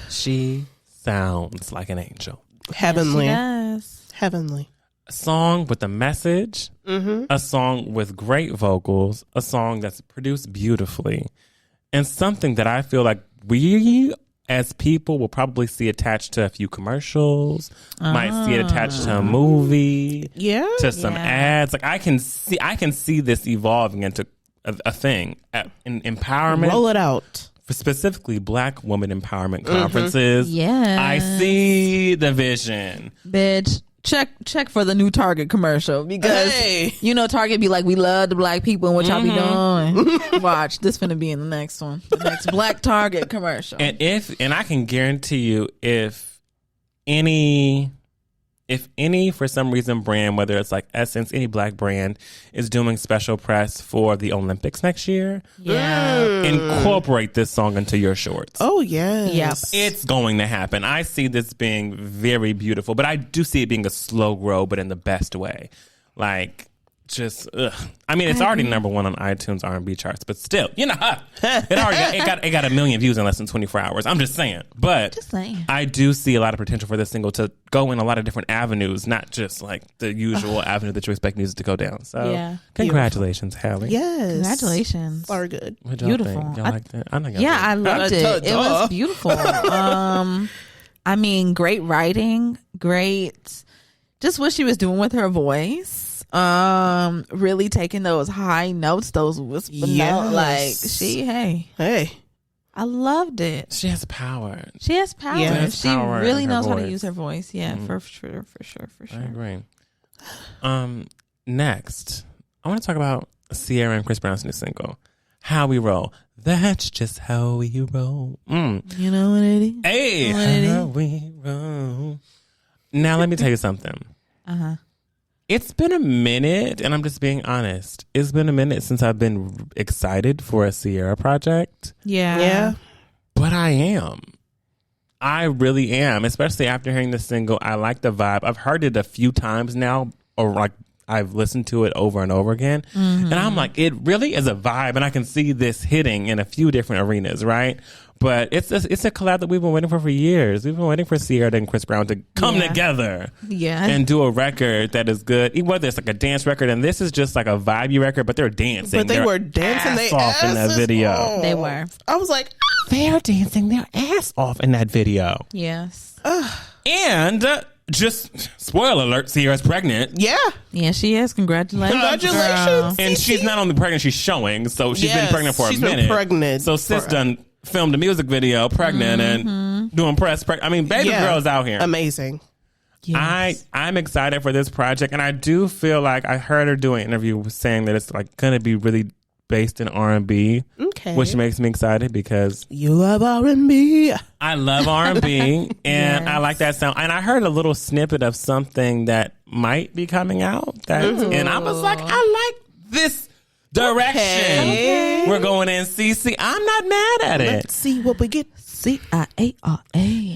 She sounds like an angel. Heavenly. Yes. Heavenly. A song with a message, a song with great vocals, a song that's produced beautifully, and something that I feel like we as people will probably see attached to a few commercials, might see it attached to a movie, Yeah. to some ads. Like I can see this evolving into a thing, in empowerment. Roll it out. For specifically Black woman empowerment conferences. Yes. I see the vision. Bitch. Check for the new Target commercial because Hey. Target be like, we love the Black people and what y'all be doing. Watch, this finna be in the next one, the next Black Target commercial. And I can guarantee you, if any if any, for some reason, brand, whether it's like Essence, any black brand, is doing special press for the Olympics next year, incorporate this song into your shorts. Oh, yes. Yep. It's going to happen. I see this being very beautiful, but I do see it being a slow grow, but in the best way. Like, just, I mean, it's already number one on iTunes R&B charts, but still, you know, it got 1 million views in less than 24 hours. I'm just saying. But I do see a lot of potential for this single to go in a lot of different avenues, not just like the usual avenue that you expect music to go down. So, congratulations, Halle. Yes. Congratulations. Are good. What y'all Beautiful. think? Y'all like that? I think I loved it. It was beautiful. I mean, great writing, great. Just what she was doing with her voice. Really taking those high notes, those whisper notes. Like hey. I loved it. She has power. Yes. She power really in her knows how to voice. use her voice. Yeah, for sure. I agree. Next, I want to talk about Ciara and Chris Brown's new single, "How We Roll." That's just how we roll. You know what it is? Hey, how we roll. Now let me tell you something. It's been a minute, and I'm just being honest. It's been a minute since I've been excited for a Ciara project. Yeah. But I am. I really am, especially after hearing the single. I like the vibe. I've heard it a few times now, or like I've listened to it over and over again. And I'm like, it really is a vibe, and I can see this hitting in a few different arenas, right? But it's a collab that we've been waiting for years. We've been waiting for Ciara and Chris Brown to come together and do a record that is good. Whether it's like a dance record, and this is just like a vibey record, but they're dancing. But they were dancing their off in that video. off. They were. I was like, they're dancing their ass off in that video. Yes. And just spoiler alert, Ciara's pregnant. Yeah, she is. Congratulations. Congratulations. And she's not only pregnant, she's showing. So she's been pregnant for a minute. Been pregnant. So sis done filmed a music video pregnant and doing press. I mean, baby girl's out here. Amazing. Yes. I'm excited for this project, and I do feel like I heard her do an interview saying that it's like going to be really based in R&B, which makes me excited because you love R&B. I love R&B, and I like that sound. And I heard a little snippet of something that might be coming out, and I was like, I like this direction we're going in. CC, I'm not mad at it. Let's see what we get. Ciara.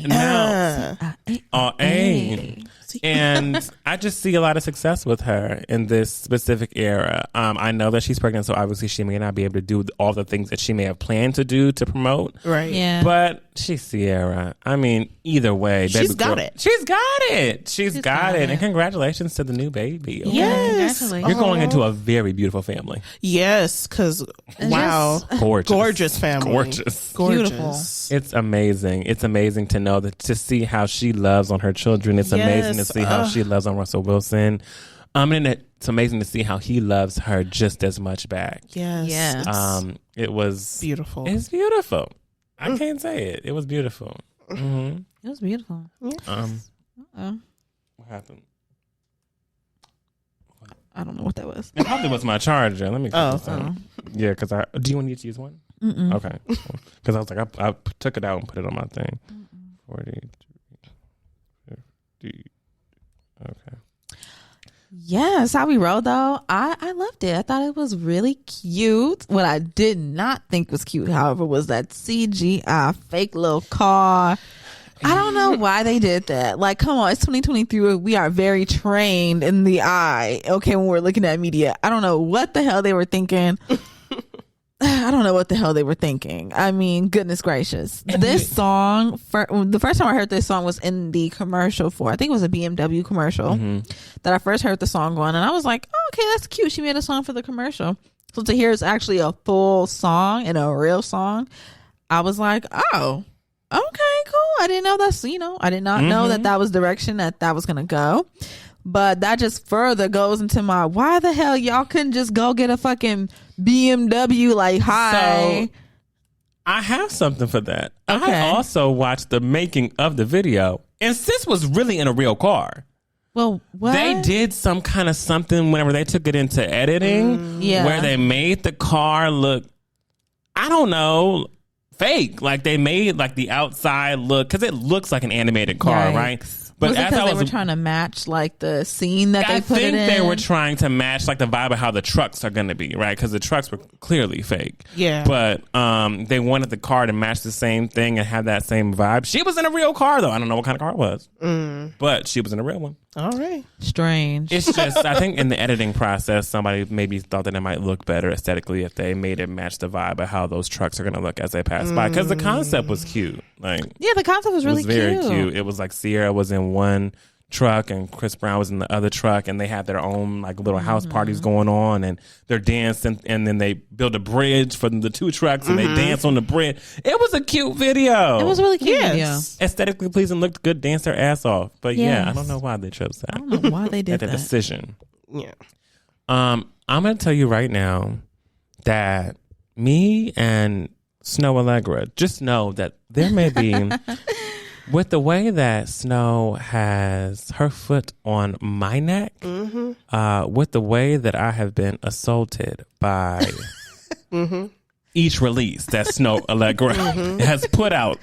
Now, Ciara. And I just see a lot of success with her in this specific era. I know that she's pregnant, so obviously she may not be able to do all the things that she may have planned to do to promote. Right. Yeah. But she's Ciara. I mean, either way, she's got it. She's got it. She's got it. And congratulations to the new baby. Okay? Yes. You're going into a very beautiful family. Yes, because wow, gorgeous family, gorgeous. Beautiful. It's amazing. It's amazing to know that, to see how she loves on her children. It's amazing to see how she loves on Russell Wilson. And it's amazing to see how he loves her just as much back. Yes. It was beautiful. It's beautiful. I can't say it. It was beautiful. It was beautiful. Yes. What happened? I don't know what that was. It probably was my charger. Let me. Yeah, because do you want me to use one? Okay. Because I was like, I took it out and put it on my thing. 43, 50. Okay. Yes, How We Roll though. I loved it. I thought it was really cute. What I did not think was cute, however, was that CGI fake little car. I don't know why they did that. Like, come on, it's 2023. We are very trained in the eye. Okay, when we're looking at media, I don't know what the hell they were thinking. I mean, goodness gracious. This song, the first time I heard this song was in the commercial for, I think it was a BMW commercial that I first heard the song on. And I was like, oh, okay, that's cute. She made a song for the commercial. So to hear it's actually a full song and a real song, I was like, oh, okay, cool. I didn't know that's, I did not know that was the direction that was going to go. But that just further goes into my, why the hell y'all couldn't just go get a fucking BMW like, hi. So, I have something for that. Okay. I also watched the making of the video, and sis was really in a real car. Well, what? They did some kind of something whenever they took it into editing where they made the car look, I don't know, fake. Like they made like the outside look, because it looks like an animated car, right? But was it as because I they was were trying to match like the scene that they put it in? I think they were trying to match like the vibe of how the trucks are going to be, right? Because the trucks were clearly fake. Yeah. But they wanted the car to match the same thing and have that same vibe. She was in a real car though. I don't know what kind of car it was, but she was in a real one. All right. Strange. It's just, I think in the editing process, somebody maybe thought that it might look better aesthetically if they made it match the vibe of how those trucks are going to look as they pass by. Because the concept was cute. Like, yeah, the concept was really very cute. It was like Ciara was in one truck and Chris Brown was in the other truck, and they had their own like little house parties going on, and they're dancing, and then they build a bridge for the two trucks and they dance on the bridge. It was a cute video. It was really cute. Yes. Aesthetically pleasing, looked good, danced their ass off. But yeah, Yes. I don't know why they chose that. I don't know why they did At the that. decision. Yeah. I'm going to tell you right now that me and Snoh Aalegra just know that there may be, with the way that Snoh has her foot on my neck, with the way that I have been assaulted by each release that Snoh Aalegra has put out,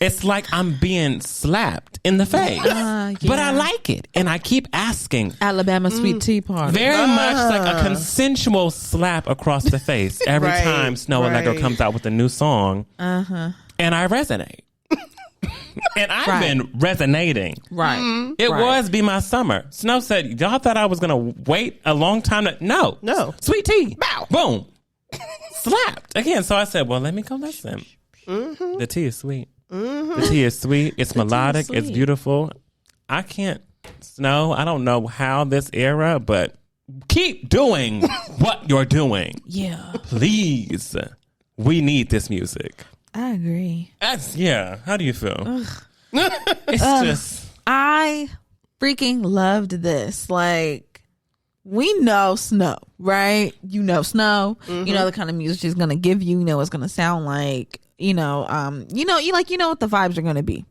it's like I'm being slapped in the face. But I like it, and I keep asking. Alabama sweet tea party. Very much like a consensual slap across the face every Right, time Snoh Aalegra right. comes out with a new song, and I resonate. And I've been resonating. Right. It was Be My Summer. Snoh said, y'all thought I was going to wait a long time. No. Sweet tea. Bow. Boom. Slapped. Again, so I said, well, let me go listen. The tea is sweet. The tea is sweet. It's melodic. It's sweet. beautiful. I can't, Snoh, I don't know how this era, but keep doing what you're doing. Yeah. Please. We need this music. I agree. Yeah. How do you feel? It's just. I freaking loved this. Like, we know Snoh, right? You know Snoh. You know the kind of music she's gonna give you. You know what it's gonna sound like. You know what the vibes are gonna be.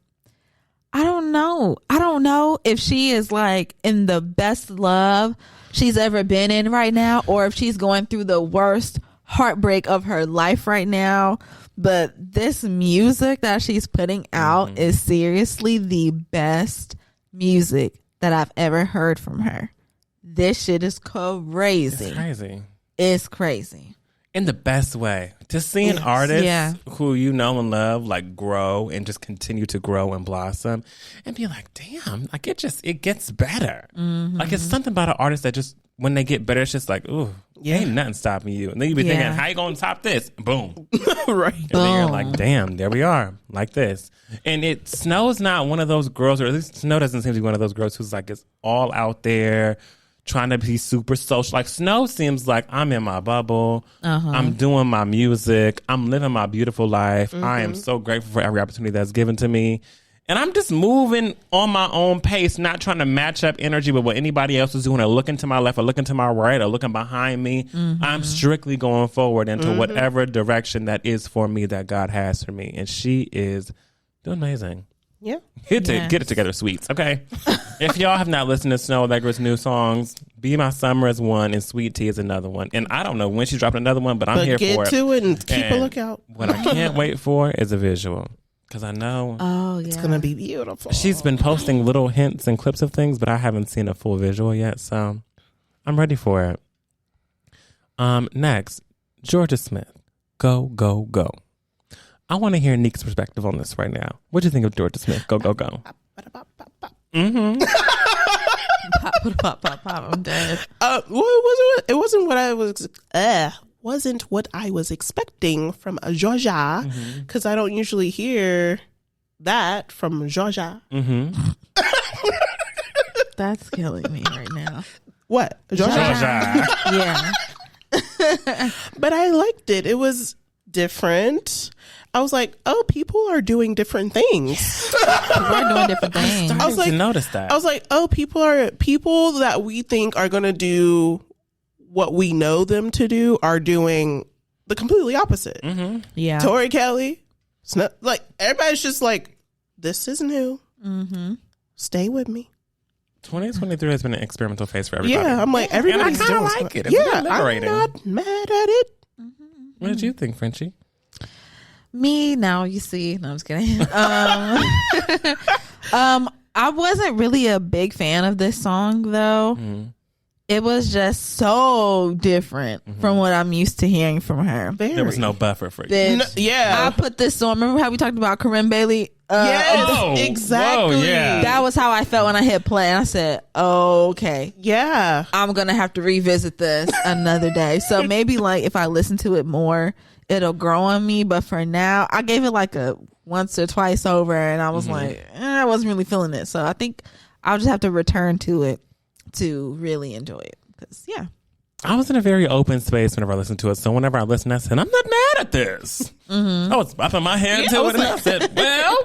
I don't know if she is like in the best love she's ever been in right now, or if she's going through the worst heartbreak of her life right now. But this music that she's putting out is seriously the best music that I've ever heard from her. This shit is crazy. It's crazy. It's crazy. In the best way. Just seeing artists who you know and love like grow and just continue to grow and blossom and be like, damn, like it gets better. Like it's something about an artist that just when they get better, it's just like, ooh, ain't nothing stopping you. And then you be thinking, how you gonna top this? Boom. Right. And then you're like, damn, there we are, like this. And Snow's not one of those girls, or at least Snoh doesn't seem to be one of those girls who's like, it's all out there trying to be super social. Like Snoh seems like I'm in my bubble. I'm doing my music. I'm living my beautiful life. I am so grateful for every opportunity that's given to me. And I'm just moving on my own pace, not trying to match up energy with what anybody else is doing or looking to my left or looking to my right or looking behind me. I'm strictly going forward into whatever direction that is for me that God has for me. And she is doing amazing. Yeah. Get it together, sweets. Okay. If y'all have not listened to Snoh Aalegra's new songs, Be My Summer is one and Sweet Tea is another one. And I don't know when she's dropping another one, but I'm here for it. Get to it and keep a lookout. What I can't wait for is a visual. Because I know it's going to be beautiful. she's been posting little hints and clips of things, but I haven't seen a full visual yet. So I'm ready for it. Next, Jorja Smith. Go, go, go. I want to hear Neek's perspective on this right now. What do you think of Jorja Smith? Go, go, go. Pop, I'm dead. It wasn't what I was. Wasn't what I was expecting from Jorja, because I don't usually hear that from Jorja. That's killing me right now. What? Jorja? Yeah. But I liked it. It was different. I was like, oh, people are doing different things. We're doing different things. I was like, to notice that. I was like, oh, people that we think are going to do what we know them to do are doing the completely opposite. Yeah. Tori Kelly, Snoh, like everybody's just like, this is new. Stay with me. 2023 has been an experimental phase for everybody. Yeah, I'm like, everybody's and I doing kind of like it. It's Yeah, liberating. I'm not mad at it. What did you think, Frenchie? Me now, you see. No, I'm just kidding. I wasn't really a big fan of this song though. It was just so different from what I'm used to hearing from her. There was no buffer for you. I put this on. Remember how we talked about Corinne Bailey? Yes, exactly. Whoa, yeah. That was how I felt when I hit play. And I said, oh, okay. Yeah. I'm going to have to revisit this another day. So maybe like if I listen to it more, it'll grow on me. But for now, I gave it like a once or twice over and I was like, I wasn't really feeling it. So I think I'll just have to return to it to really enjoy it. Because, yeah. I was in a very open space whenever I listened to it. So whenever I listened, I said, I'm not mad at this. I was bopping my head to it. And I said, well,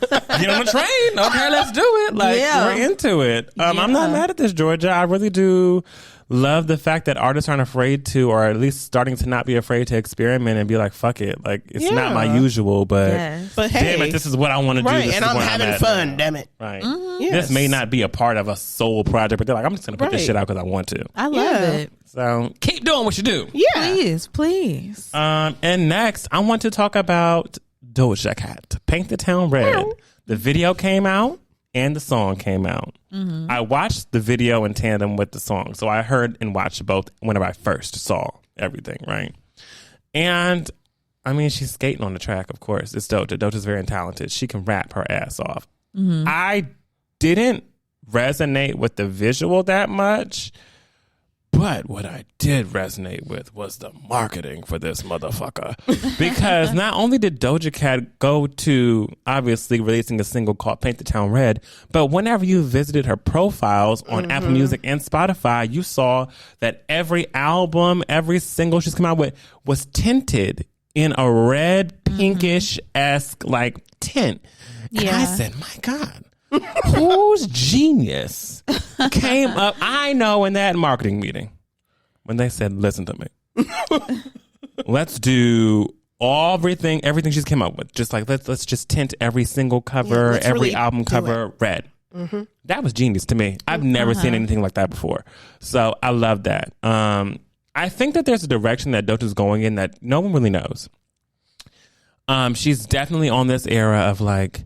get on the train. Okay, let's do it. Like, we're into it. I'm not mad at this, Jorja. I really do love the fact that artists aren't afraid to, or at least starting to not be afraid to experiment and be like, fuck it. Like, it's not my usual, but hey, damn it, this is what I want to do. Right, This and is I'm where having at fun, now. damn it. Right. Yes. This may not be a part of a soul project, but they're like, I'm just going to put this shit out because I want to. I love it. So keep doing what you do. Yeah. Please. And next, I want to talk about Doja Cat, Paint the Town Red. The video came out and the song came out. I watched the video in tandem with the song. So I heard and watched both whenever I first saw everything, right? And I mean, she's skating on the track, of course. It's Doja. Doja's very talented. She can rap her ass off. I didn't resonate with the visual that much. But what I did resonate with was the marketing for this motherfucker. Because not only did Doja Cat go to obviously releasing a single called Paint the Town Red, but whenever you visited her profiles on Apple Music and Spotify, you saw that every album, every single she's come out with was tinted in a red, pinkish-esque like tint. And I said, my God. Whose genius came up? I know in that marketing meeting when they said, listen to me. Let's do everything she's came up with. Just like, let's just tint every single cover, every really album cover red. That was genius to me. I've never seen anything like that before. So I love that. I think that there's a direction that Doja's going in that no one really knows. She's definitely on this era of like,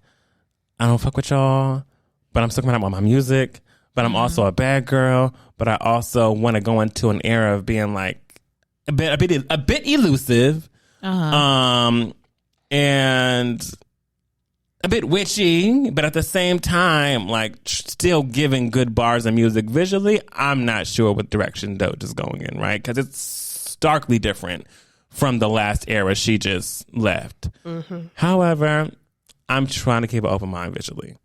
I don't fuck with y'all, but I'm still coming out with my music. But I'm also a bad girl. But I also want to go into an era of being like a bit elusive, and a bit witchy. But at the same time, like still giving good bars and music visually. I'm not sure what direction Doja's going in, right? Because it's starkly different from the last era she just left. However, I'm trying to keep an open mind visually.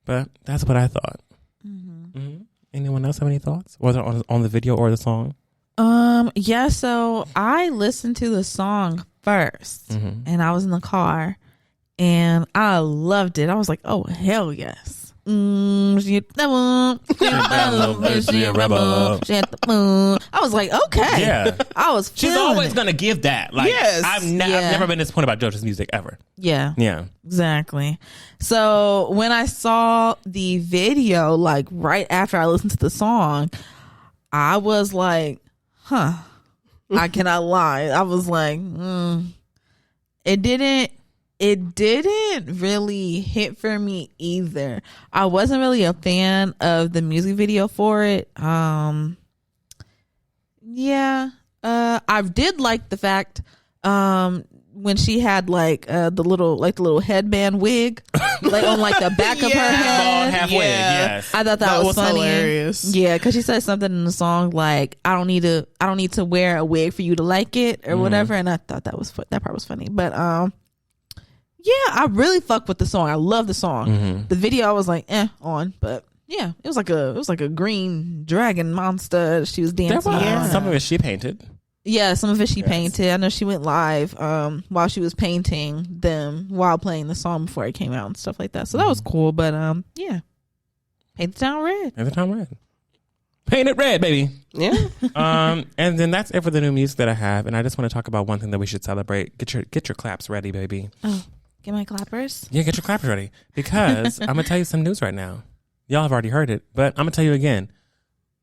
But that's what I thought. Anyone else have any thoughts? Whether on the video or the song? Yeah, so I listened to the song first and I was in the car and I loved it. I was like, oh, hell yes. I was like, okay. Yeah. I was She's always going to give that. Like, I've never been disappointed about Doja's music ever. Yeah. Yeah. Exactly. So when I saw the video, like right after I listened to the song, I was like, I cannot lie. I was like, it didn't really hit for me either. I wasn't really a fan of the music video for it. I did like the fact when she had like the little headband wig like on like the back of her head. Half wig, yes. I thought that was funny. Hilarious. Yeah, because she said something in the song like, "I don't need to wear a wig for you to like it" or whatever, and I thought that part was funny. But yeah, I really fuck with the song. I love the song. The video I was like on, but yeah, it was like a green dragon monster she was dancing. Some of it she painted. Yeah, some of it she painted. I know she went live while she was painting them while playing the song before it came out and stuff like that. So that was cool. But yeah, Paint the Town Red. Paint the Town Red. Paint it red, baby. Yeah. And then that's it for the new music that I have. And I just want to talk about one thing that we should celebrate. Get your claps ready, baby. Oh, get my clappers. Yeah, get your clappers ready because I'm gonna tell you some news right now. Y'all have already heard it, but I'm gonna tell you again.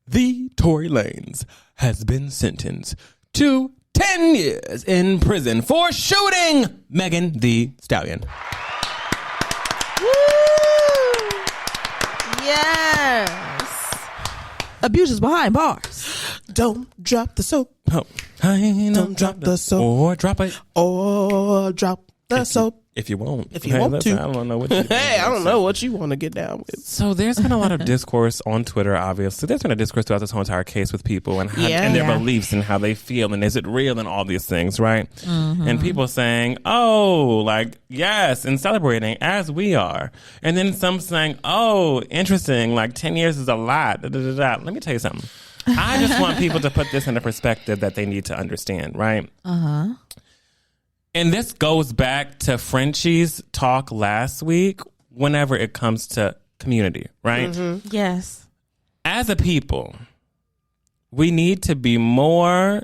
The Tory Lanez has been sentenced to 10 years in prison for shooting Megan Thee Stallion. Woo! Yes. Abusers behind bars. Don't drop the soap. Oh, Don't drop the soap. Or drop it. Or drop the soap. If you won't. If you want to. I don't know what you Hey, I don't know what you want to get down with. So there's been a lot of discourse on Twitter, obviously. There's been a discourse throughout this whole entire case with people and, and their beliefs and how they feel and is it real and all these things, right? Mm-hmm. And people saying, oh, like, yes, and celebrating as we are. And then some saying, oh, interesting, like 10 years is a lot. Da, da, da, da. Let me tell you something. I just want people to put this in a perspective that they need to understand, right? Uh-huh. And this goes back to Frenchie's talk last week whenever it comes to community, right? Mm-hmm. Yes. As a people, we need to be more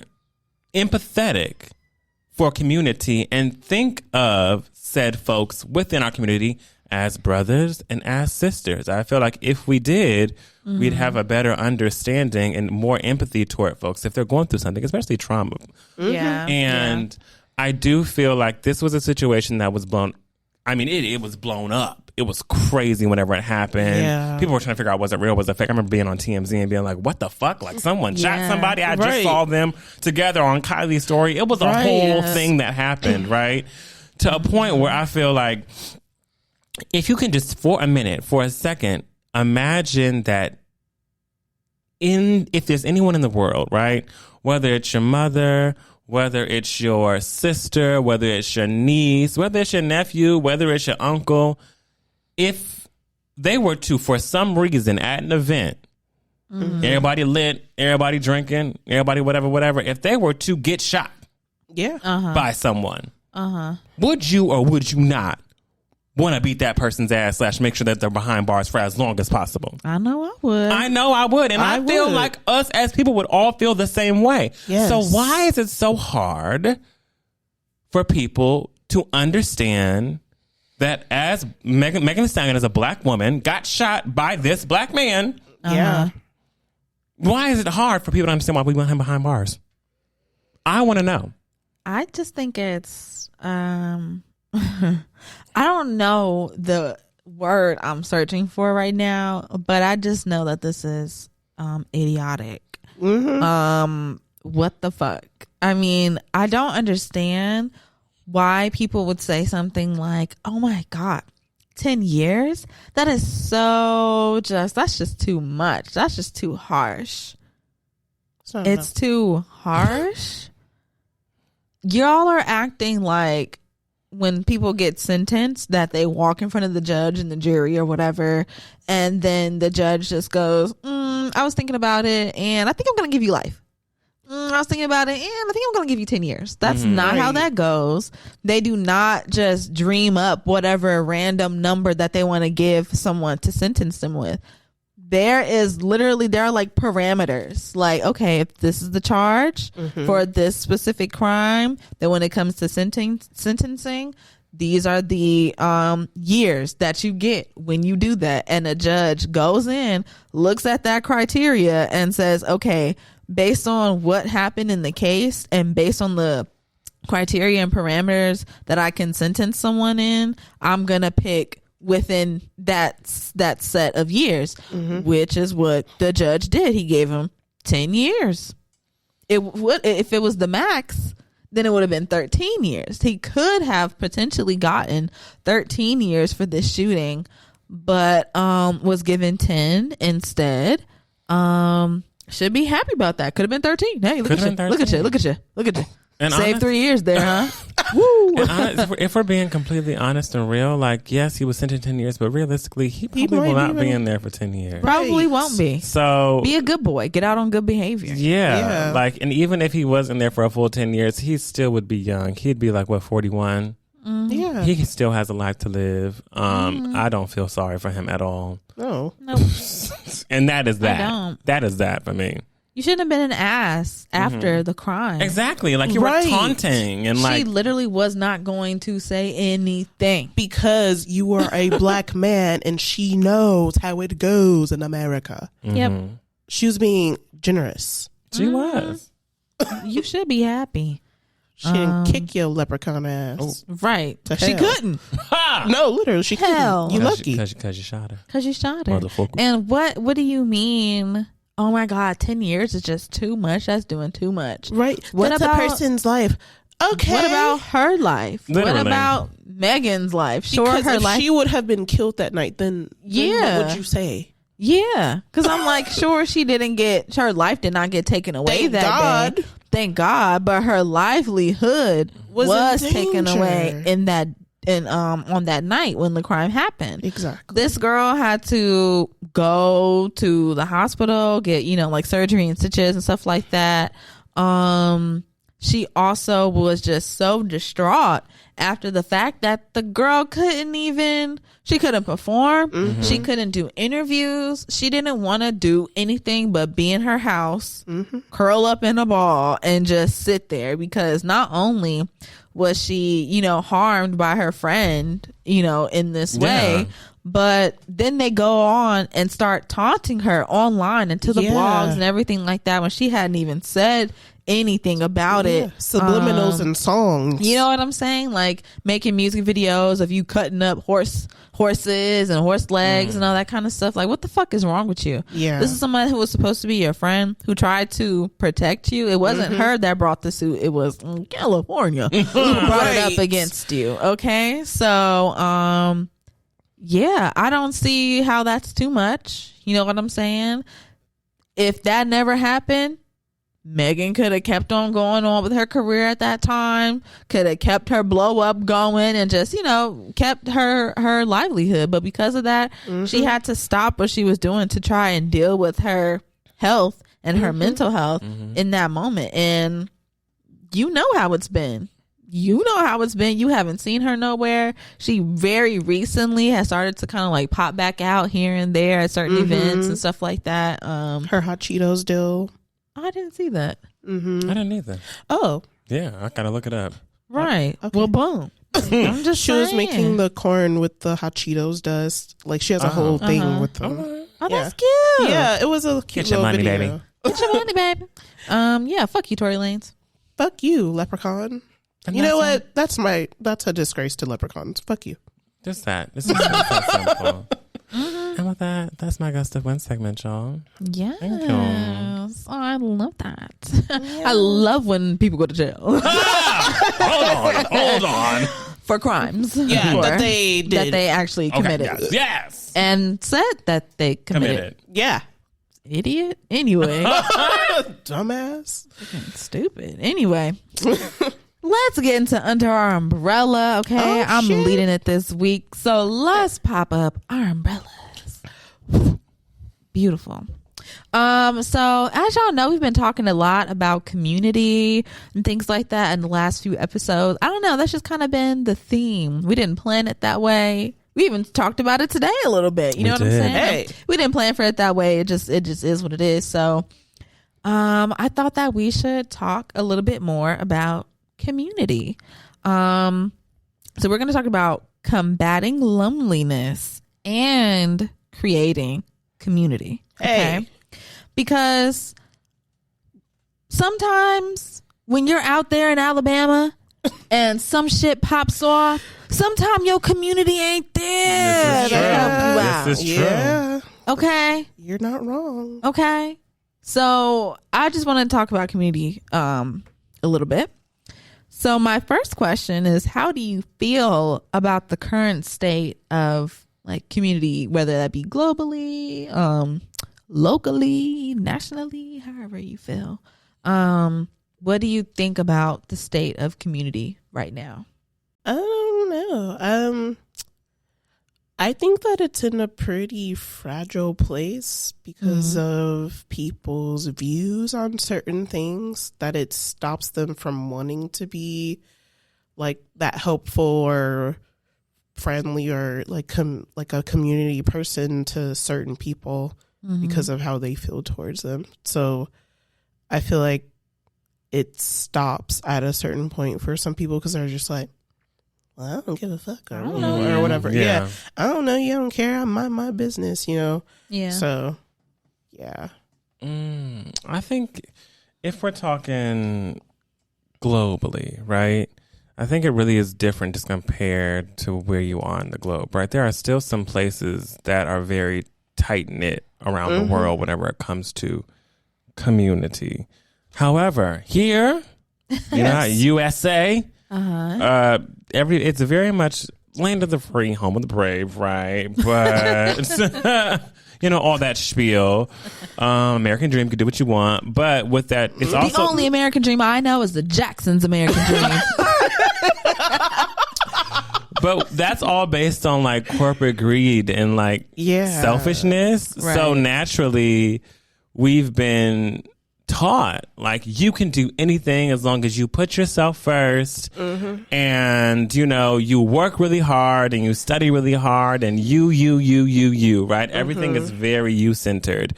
empathetic for community and think of said folks within our community as brothers and as sisters. I feel like if we did, we'd have a better understanding and more empathy toward folks if they're going through something, especially trauma. Mm-hmm. Yeah. And I do feel like this was a situation that was blown. I mean, it was blown up. It was crazy whenever it happened. Yeah. People were trying to figure out, was it real? Was it fake? I remember being on TMZ and being like, what the fuck? Like someone shot somebody. I just saw them together on Kylie's story. It was a whole thing that happened, right? To a point where I feel like if you can just for a minute, for a second, imagine that if there's anyone in the world, right? Whether it's your mother, whether it's your sister, whether it's your niece, whether it's your nephew, whether it's your uncle, if they were to, for some reason, at an event, everybody lit, everybody drinking, everybody whatever, if they were to get shot by someone, would you or would you not want to beat that person's ass / make sure that they're behind bars for as long as possible? I know I would. I know I would. And I feel like us as people would all feel the same way. Yes. So why is it so hard for people to understand that as Megan Thee Stallion as a black woman got shot by this black man? Yeah. Why is it hard for people to understand why we want him behind bars? I want to know. I just think it's I don't know the word I'm searching for right now, but I just know that this is idiotic. Mm-hmm. What the fuck? I mean, I don't understand why people would say something like, oh my God, 10 years? That is that's just too much. That's just too harsh. It's too harsh. Y'all are acting like when people get sentenced that they walk in front of the judge and the jury or whatever, and then the judge just goes, I was thinking about it and I think I'm going to give you life. I was thinking about it and I think I'm going to give you 10 years. That's not how that goes. They do not just dream up whatever random number that they want to give someone to sentence them with. There are like parameters. Like, okay, if this is the charge for this specific crime, then when it comes to sentencing, these are the years that you get when you do that. And a judge goes in, looks at that criteria and says, okay, based on what happened in the case and based on the criteria and parameters that I can sentence someone in, I'm going to pick within that set of years, which is what the judge did. He gave him 10 years. If it was the max, then it would have been 13 years. He could have potentially gotten 13 years for this shooting, but was given 10 instead. Should be happy about that. Could have been 13. Hey, look at you. And save 3 years there, huh? Woo. And if we're being completely honest and real, like, yes, he was sentenced 10 years, but realistically, he probably will not be in there for 10 years. Probably won't be. So be a good boy. Get out on good behavior. Yeah. Like, and even if he was in there for a full 10 years, he still would be young. He'd be like, what, 41? Yeah. He still has a life to live. I don't feel sorry for him at all. No. Nope. And that is that. I don't. That is that for me. You shouldn't have been an ass after the crime. Exactly. Like you were taunting and she literally was not going to say anything. Because you are a black man and she knows how it goes in America. Yep. She was being generous. She was. You should be happy. She didn't kick your leprechaun ass. Right. To She hell. couldn't. No, literally, she Hell. couldn't. You lucky. Because you shot her. Because you shot her. Motherfucker. And what do you mean? Oh my God, 10 years is just too much. That's doing too much. Right. What That's about a person's life. Okay. What about her life? Literally. What about Megan's life? Sure, Because her if life. she would have been killed that night, then Yeah. what would you say? Yeah, because I'm like, sure, her life did not get taken away Thank that God. day. Thank God, but her livelihood was in taken danger. away on that night when the crime happened. Exactly. This girl had to go to the hospital, get like surgery and stitches and stuff like that. She also was just so distraught after the fact that the girl she couldn't perform. Mm-hmm. She couldn't do interviews. She didn't want to do anything but be in her house, curl up in a ball and just sit there, because not only was she, harmed by her friend, in this way, but then they go on and start taunting her online and to the blogs and everything like that when she hadn't even said anything about it. Subliminals and songs. You know what I'm saying? Like making music videos of you cutting up horses and horse legs and all that kind of stuff. Like, what the fuck is wrong with you? Yeah. This is somebody who was supposed to be your friend, who tried to protect you. It wasn't her that brought the suit. It was California who brought it up against you. Okay. So, yeah, I don't see how that's too much. You know what I'm saying? If that never happened, Megan could have kept on going on with her career at that time, could have kept her blow up going and just, kept her livelihood. But because of that, she had to stop what she was doing to try and deal with her health and her mental health in that moment. And you know how it's been. You haven't seen her nowhere. She very recently has started to kind of like pop back out here and there at certain events and stuff like that. Her Hot Cheetos deal. I didn't see that. I didn't either. Oh. Yeah, I gotta look it up. Right. Okay. Well, boom. I'm just She was saying. making the corn with the Hot Cheetos dust. Like, she has a whole thing with them. Oh, that's cute. Yeah, it was a cute Get your little money, video. baby. Get your money, baby. Yeah, fuck you, Tory Lanez. Fuck you, leprechaun. And You know that's what? That's a disgrace to leprechauns. Fuck you. Just that. It's just that simple. And with that, that's my Gust of Wind segment, y'all. Yes. Thank you. Oh, I love that. I love when people go to jail Hold on. for crimes. Yeah, For- that they did. that they actually committed. Yes. And said that they committed. Yeah. Idiot. Anyway. Dumbass. Stupid. Anyway. Let's get into Under Our Umbrella. Okay. Oh, I'm shit. leading it this week. So let's pop up our umbrellas. Beautiful. So as y'all know, we've been talking a lot about community and things like that in the last few episodes. I don't know, that's just kind of been the theme. We didn't plan it that way. We even talked about it today a little bit. You know what I'm saying? Hey. We didn't plan for it that way. It just is what it is. So I thought that we should talk a little bit more about community. So we're going to talk about combating loneliness and creating community. Okay. Hey. Because sometimes when you're out there in Alabama and some shit pops off, sometimes your community ain't there This to is true. help you out. This is true. Yeah. Okay. You're not wrong. Okay. So I just want to talk about community a little bit. So my first question is, how do you feel about the current state of like community, whether that be globally, locally, nationally, however you feel? What do you think about the state of community right now? I don't know. I think that it's in a pretty fragile place because of people's views on certain things, that it stops them from wanting to be like that helpful or friendly or like a community person to certain people because of how they feel towards them. So I feel like it stops at a certain point for some people because they're just like, well, I don't give a fuck or whatever. Yeah. I don't know. You don't care. I mind my business, Yeah. So, yeah. I think if we're talking globally, right? I think it really is different just compared to where you are on the globe, right? There are still some places that are very tight-knit around the world whenever it comes to community. However, here, you know, USA, it's very much land of the free, home of the brave, right? But you know, all that spiel. American dream, could do what you want, but with that, it's also the only American dream I know is the Jacksons' American dream. But that's all based on like corporate greed and like selfishness. Right. So naturally, we've been taught like you can do anything as long as you put yourself first, and you know, you work really hard and you study really hard, and you, right? Everything is very you centered,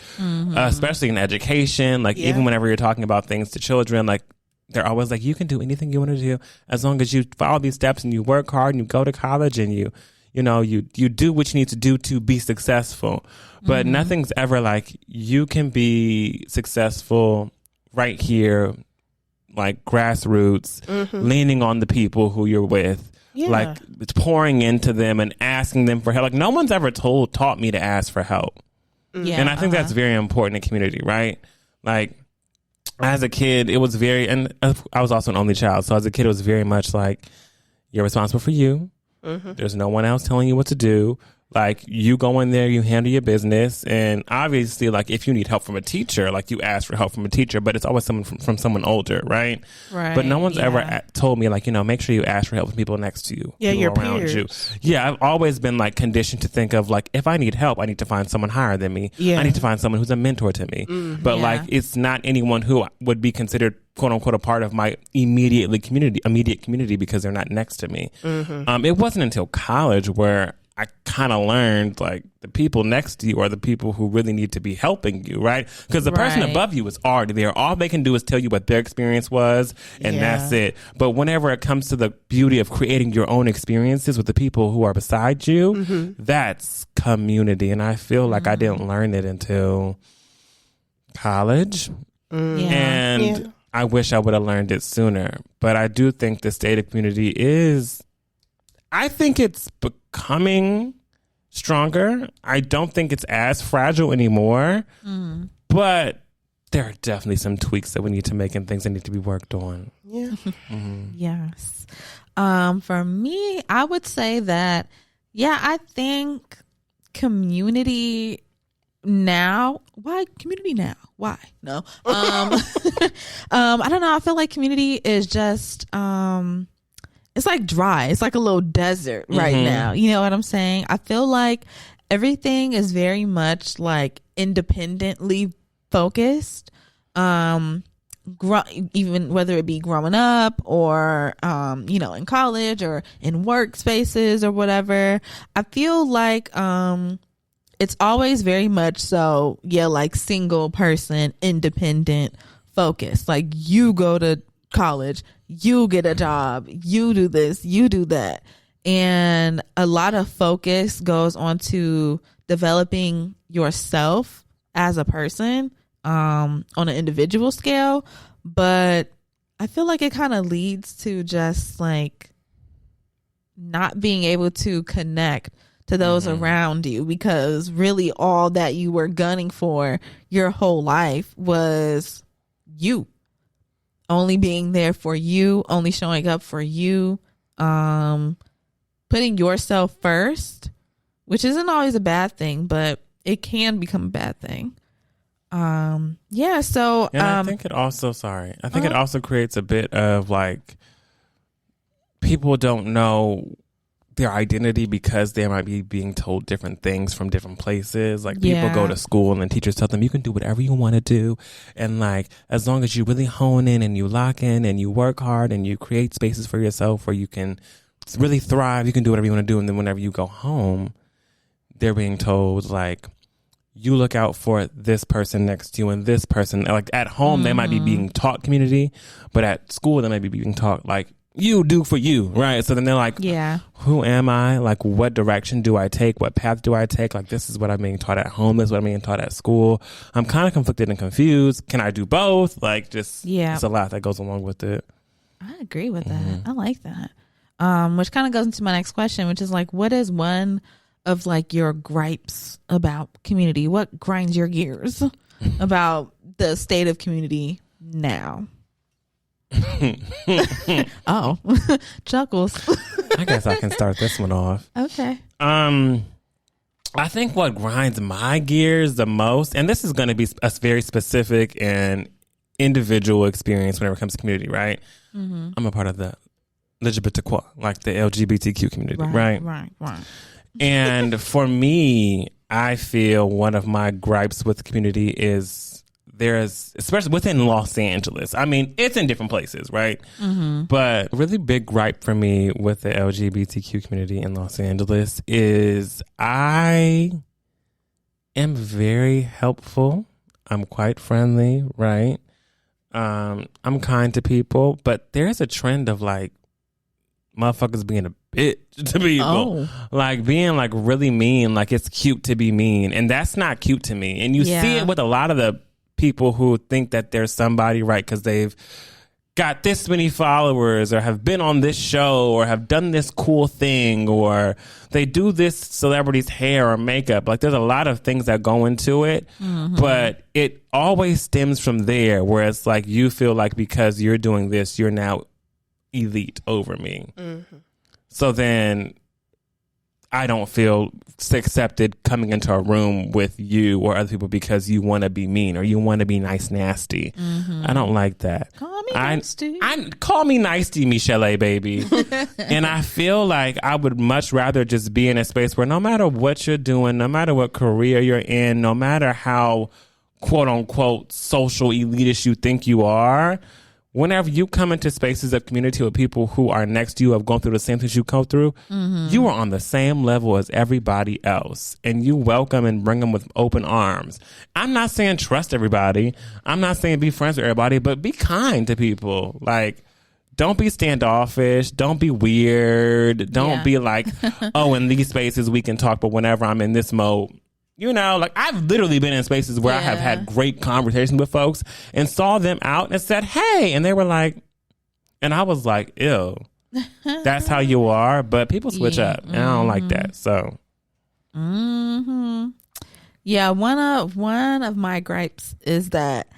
especially in education. Like even whenever you're talking about things to children, like they're always like, you can do anything you want to do as long as you follow these steps and you work hard and you go to college and you know, you do what you need to do to be successful. But nothing's ever like, you can be successful right here, like grassroots, leaning on the people who you're with, like it's pouring into them and asking them for help. Like no one's ever taught me to ask for help. And I think that's very important in community, right? Like, as a kid, it was very, and I was also an only child. So as a kid, it was very much like, you're responsible for you. There's no one else telling you what to do. Like, you go in there, you handle your business. And obviously, like, if you need help from a teacher, like, you ask for help from a teacher, but it's always someone from someone older, right? Right. But no one's ever told me, like, you know, make sure you ask for help from people next to you. Yeah, your around peers. you. Yeah, I've always been, like, conditioned to think of, like, if I need help, I need to find someone higher than me. Yeah. I need to find someone who's a mentor to me. But, like, it's not anyone who would be considered, quote unquote, a part of my immediate community because they're not next to me. It wasn't until college where I kind of learned like the people next to you are the people who really need to be helping you, right? Because the person above you is already there. All they can do is tell you what their experience was, and that's it. But whenever it comes to the beauty of creating your own experiences with the people who are beside you, that's community. And I feel like I didn't learn it until college. And I wish I would have learned it sooner. But I do think the state of community is, I think it's becoming stronger. I don't think it's as fragile anime, but there are definitely some tweaks that we need to make and things that need to be worked on. Yeah. Yes. For me, I would say that, I think community now. Why community now? Why? No. I don't know. I feel like community is just, it's like dry. It's like a little desert right now. You know what I'm saying? I feel like everything is very much like independently focused. Even whether it be growing up or, in college or in workspaces or whatever, I feel like, it's always very much so, like single person, independent focus. Like you go to college, you get a job, you do this, you do that. And a lot of focus goes on to developing yourself as a person on an individual scale. But I feel like it kind of leads to just like not being able to connect to those around you, because really all that you were gunning for your whole life was you. Only being there for you, only showing up for you, putting yourself first, which isn't always a bad thing, but it can become a bad thing. I think it also, it also creates a bit of like, people don't know their identity because they might be being told different things from different places. Like people go to school and then teachers tell them you can do whatever you want to do, and like as long as you really hone in and you lock in and you work hard and you create spaces for yourself where you can really thrive, you can do whatever you want to do. And then whenever you go home, they're being told like, you look out for this person next to you and this person. Like at home they might be being taught community, but at school they might be being taught like, you do for you, right? So then they're like, who am I? Like, what direction do I take? What path do I take? Like, this is what I'm being taught at home. This is what I'm being taught at school. I'm kind of conflicted and confused. Can I do both? Like, just, it's a lot that goes along with it. I agree with that. I like that. Which kind of goes into my next question, which is like, what is one of like your gripes about community? What grinds your gears about the state of community now? Oh, chuckles. I guess I can start this one off. Okay. I think what grinds my gears the most, and this is going to be a very specific and individual experience whenever it comes to community, right? I'm a part of the LGBTQ, like the LGBTQ community, right? Right. And for me, I feel one of my gripes with the community is there's, especially within Los Angeles, I mean, it's in different places, right? But a really big gripe for me with the LGBTQ community in Los Angeles is I am very helpful. I'm quite friendly, right? I'm kind to people, but there's a trend of like motherfuckers being a bitch to people. Like being like really mean, like it's cute to be mean. And that's not cute to me. And you see it with a lot of the people who think that they're somebody, right? Because they've got this many followers or have been on this show or have done this cool thing or they do this celebrity's hair or makeup. Like there's a lot of things that go into it, but it always stems from there where it's like you feel like because you're doing this, you're now elite over me. So then I don't feel accepted coming into a room with you or other people because you want to be mean or you want to be nice nasty. I don't like that. Call me nasty. Call me nasty, Michelle, baby. And I feel like I would much rather just be in a space where no matter what you're doing, no matter what career you're in, no matter how quote unquote social elitist you think you are, whenever you come into spaces of community with people who are next to you, have gone through the same things you go through, you are on the same level as everybody else. And you welcome and bring them with open arms. I'm not saying trust everybody. I'm not saying be friends with everybody, but be kind to people. Like, don't be standoffish. Don't be weird. Don't be like, oh, in these spaces we can talk, but whenever I'm in this mode, you know, like I've literally been in spaces where I have had great conversations with folks and saw them out and said, hey, and they were like, and I was like, ew, that's how you are. But people switch up and I don't like that. So. Yeah. One of my gripes is that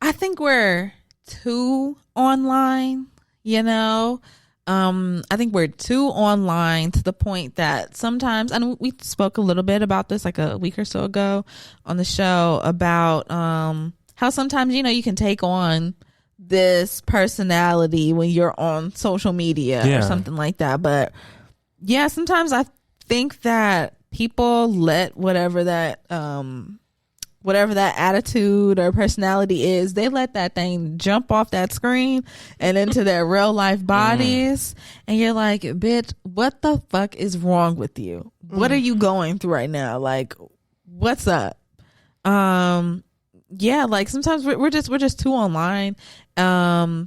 I think we're too online, you know? I think we're too online to the point that sometimes, and we spoke a little bit about this like a week or so ago on the show about how sometimes, you know, you can take on this personality when you're on social media or something like that. But yeah, sometimes I think that people let whatever that attitude or personality is, they let that thing jump off that screen and into their real life bodies. And you're like, bitch, what the fuck is wrong with you? What are you going through right now? Like, what's up? Yeah, like sometimes we're just too online. I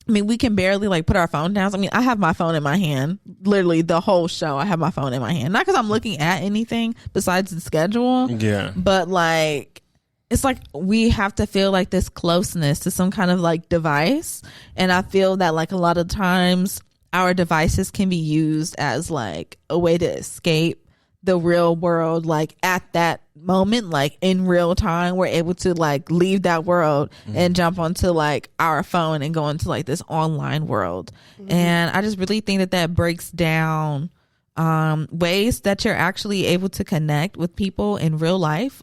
mean, we can barely like put our phone down. I mean, I have my phone in my hand. Literally the whole show, I have my phone in my hand. Not because I'm looking at anything besides the schedule. Yeah. But like, it's like we have to feel like this closeness to some kind of like device. And I feel that like a lot of times our devices can be used as like a way to escape the real world. Like at that moment, like in real time, we're able to like leave that world and jump onto like our phone and go into like this online world. And I just really think that breaks down ways that you're actually able to connect with people in real life.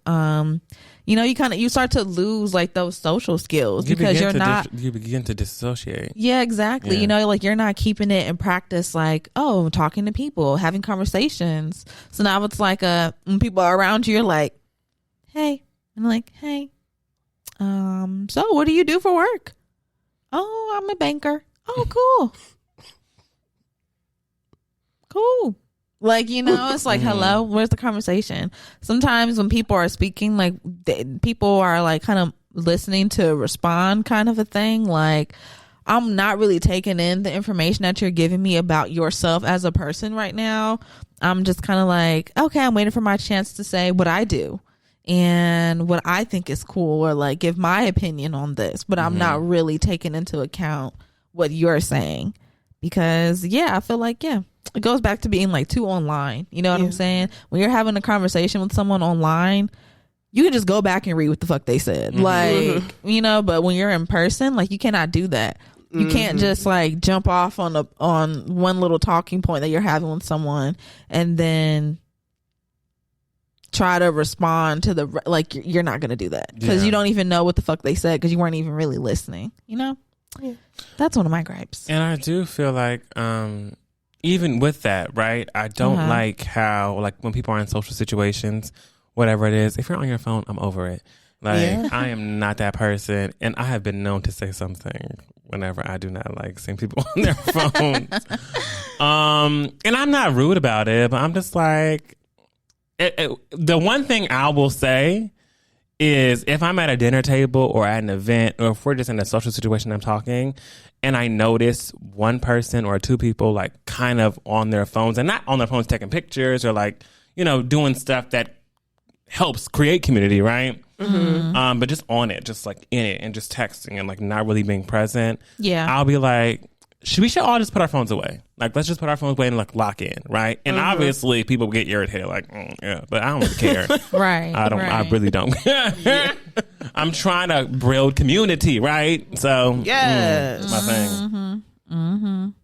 You know, you start to lose like those social skills because you begin to dissociate. Yeah, exactly. Yeah. You know, like you're not keeping it in practice, like, oh, talking to people, having conversations. So now it's like when people are around you, you're like, hey, I'm like, hey, so what do you do for work? Oh, I'm a banker. Oh, cool. Cool. Like, you know, it's like, hello, where's the conversation? Sometimes when people are speaking, like people are like kind of listening to respond kind of a thing. Like, I'm not really taking in the information that you're giving me about yourself as a person right now. I'm just kind of like, okay, I'm waiting for my chance to say what I do and what I think is cool or like give my opinion on this. But I'm not really taking into account what you're saying. Because I feel like it goes back to being like too online. You know what I'm saying? When you're having a conversation with someone online, you can just go back and read what the fuck they said. Like, you know, but when you're in person, like, you cannot do that. You can't just like jump off on one little talking point that you're having with someone and then try to respond to the, like, you're not going to do that because you don't even know what the fuck they said because you weren't even really listening, you know? Yeah. That's one of my gripes. And I do feel like even with that, right, I don't like how, like, when people are in social situations, whatever it is, if you're on your phone, I'm over it. Like, I am not that person, and I have been known to say something whenever I do not like seeing people on their phones. And I'm not rude about it, but I'm just like, the one thing I will say is if I'm at a dinner table or at an event, or if we're just in a social situation I'm talking, and I notice one person or two people like kind of on their phones, and not on their phones taking pictures or like, you know, doing stuff that helps create community, right? But just on it, just like in it, and just texting and like not really being present. I'll be like, we should all just put our phones away. Like, let's just put our phones away and like lock in, right? And obviously people get irritated, like, but I don't really care. Right. I really don't. I'm trying to build community, right? So yes, my thing.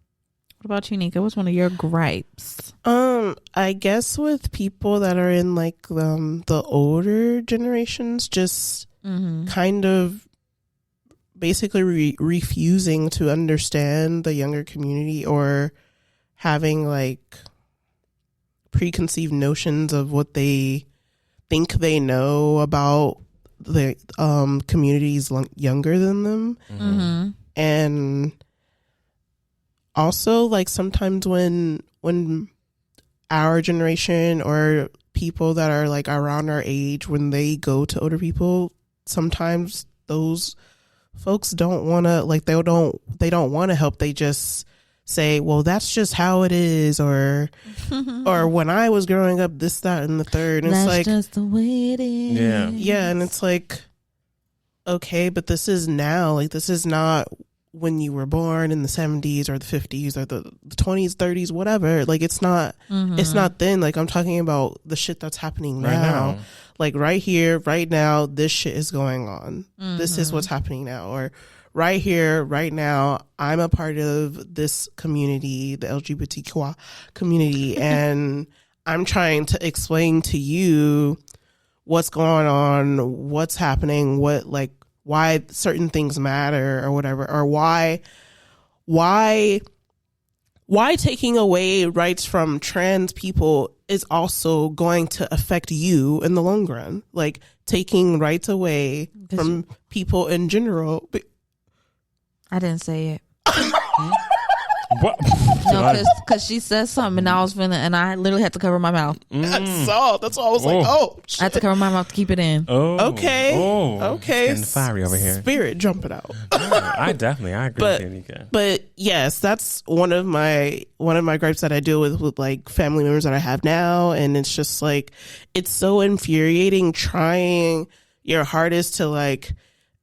What about you, Nika? What's one of your gripes? I guess with people that are in like the older generations, just kind of basically refusing to understand the younger community, or having like preconceived notions of what they think they know about the communities younger than them. And also, like, sometimes when our generation or people that are like around our age, when they go to older people, sometimes those folks don't want to, like, they don't want to help. They just say, well, that's just how it is, or when I was growing up, this, that, and the third. And that's it's like, just the way it is. Yeah, and it's like, okay, but this is now. Like, this is not when you were born in the 70s or the 50s or the 20s, 30s, whatever. Like, it's not then. Like, I'm talking about the shit that's happening now. Like, right here, right now, this shit is going on. This is what's happening now. Or right here, right now, I'm a part of this community, the LGBTQ community, and I'm trying to explain to you what's going on, what's happening, what, like, why certain things matter or whatever, or why taking away rights from trans people is also going to affect you in the long run. Like, taking rights away from people in general. I didn't say it. What? No, because she said something and I was feeling, and I literally had to cover my mouth. I saw. That's why I was like, oh, shit. I had to cover my mouth to keep it in. Okay. It's getting fiery over here. Spirit jumping out. I agree with you, Nika. But yes, that's one of my gripes that I deal with like family members that I have now, and it's just like, it's so infuriating trying your hardest to like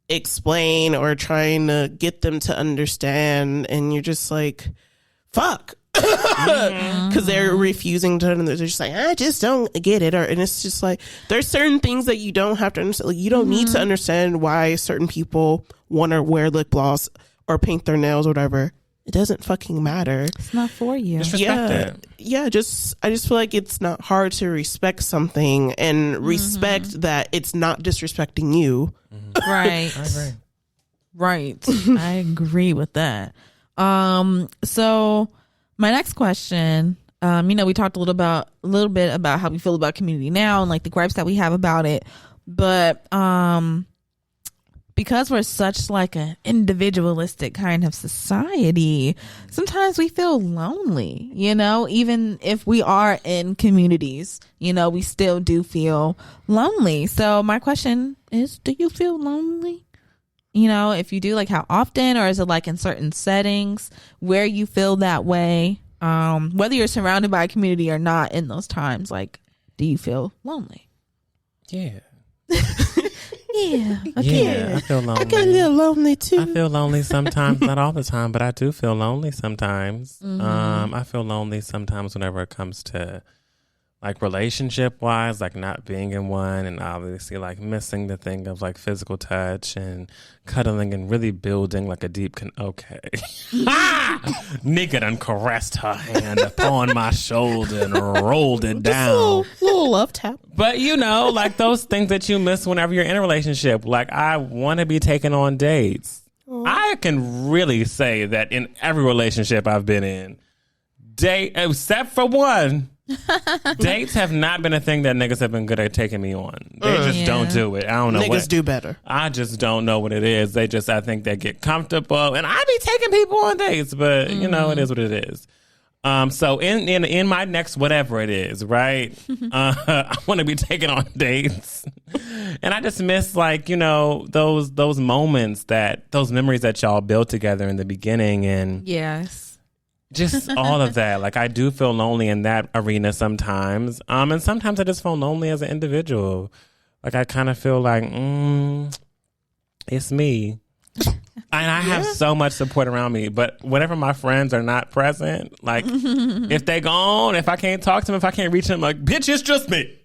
explain or trying to get them to understand, and you're just like, fuck, because they're refusing to, and they're just like, I just don't get it. And it's just like, there's certain things that you don't have to understand. Like, you don't need to understand why certain people want to wear lip gloss or paint their nails or whatever. It doesn't fucking matter. It's not for you. Just respect it. Yeah, I just feel like it's not hard to respect something and respect that it's not disrespecting you. Right. I agree. Right. I agree with that. So my next question, we talked a little bit about how we feel about community now and like the gripes that we have about it, but because we're such like an individualistic kind of society, sometimes we feel lonely, even if we are in communities, we still do feel lonely. So my question is, do you feel lonely? If you do, like, how often, or is it like in certain settings where you feel that way? Whether you're surrounded by a community or not in those times, like, do you feel lonely? Yeah. Yeah. Yeah, I feel lonely. I get a little lonely too. I feel lonely sometimes, not all the time, but I do feel lonely sometimes. I feel lonely sometimes whenever it comes to like relationship wise, like not being in one, and obviously like missing the thing of like physical touch and cuddling and really building like a deep okay. Nigga done caressed her hand upon my shoulder and rolled it down. Little love tap. But you know, like those things that you miss whenever you're in a relationship. Like I want to be taken on dates. I can really say that in every relationship I've been in, except for one, dates have not been a thing that niggas have been good at taking me on. They just don't do it. I don't know. Niggas do better. I just don't know what it is. I think they get comfortable, and I be taking people on dates, but you know, it is what it is. So in my next whatever it is, right? I want to be taken on dates, and I just miss like, you know, those moments, those memories that y'all built together in the beginning, and Yes. just all of that. Like I do feel lonely in that arena sometimes, and sometimes I just feel lonely as an individual. Like I kind of feel like it's me. And I have so much support around me, but whenever my friends are not present, like if they gone, if I can't talk to them, if I can't reach them, like, bitch, it's just me.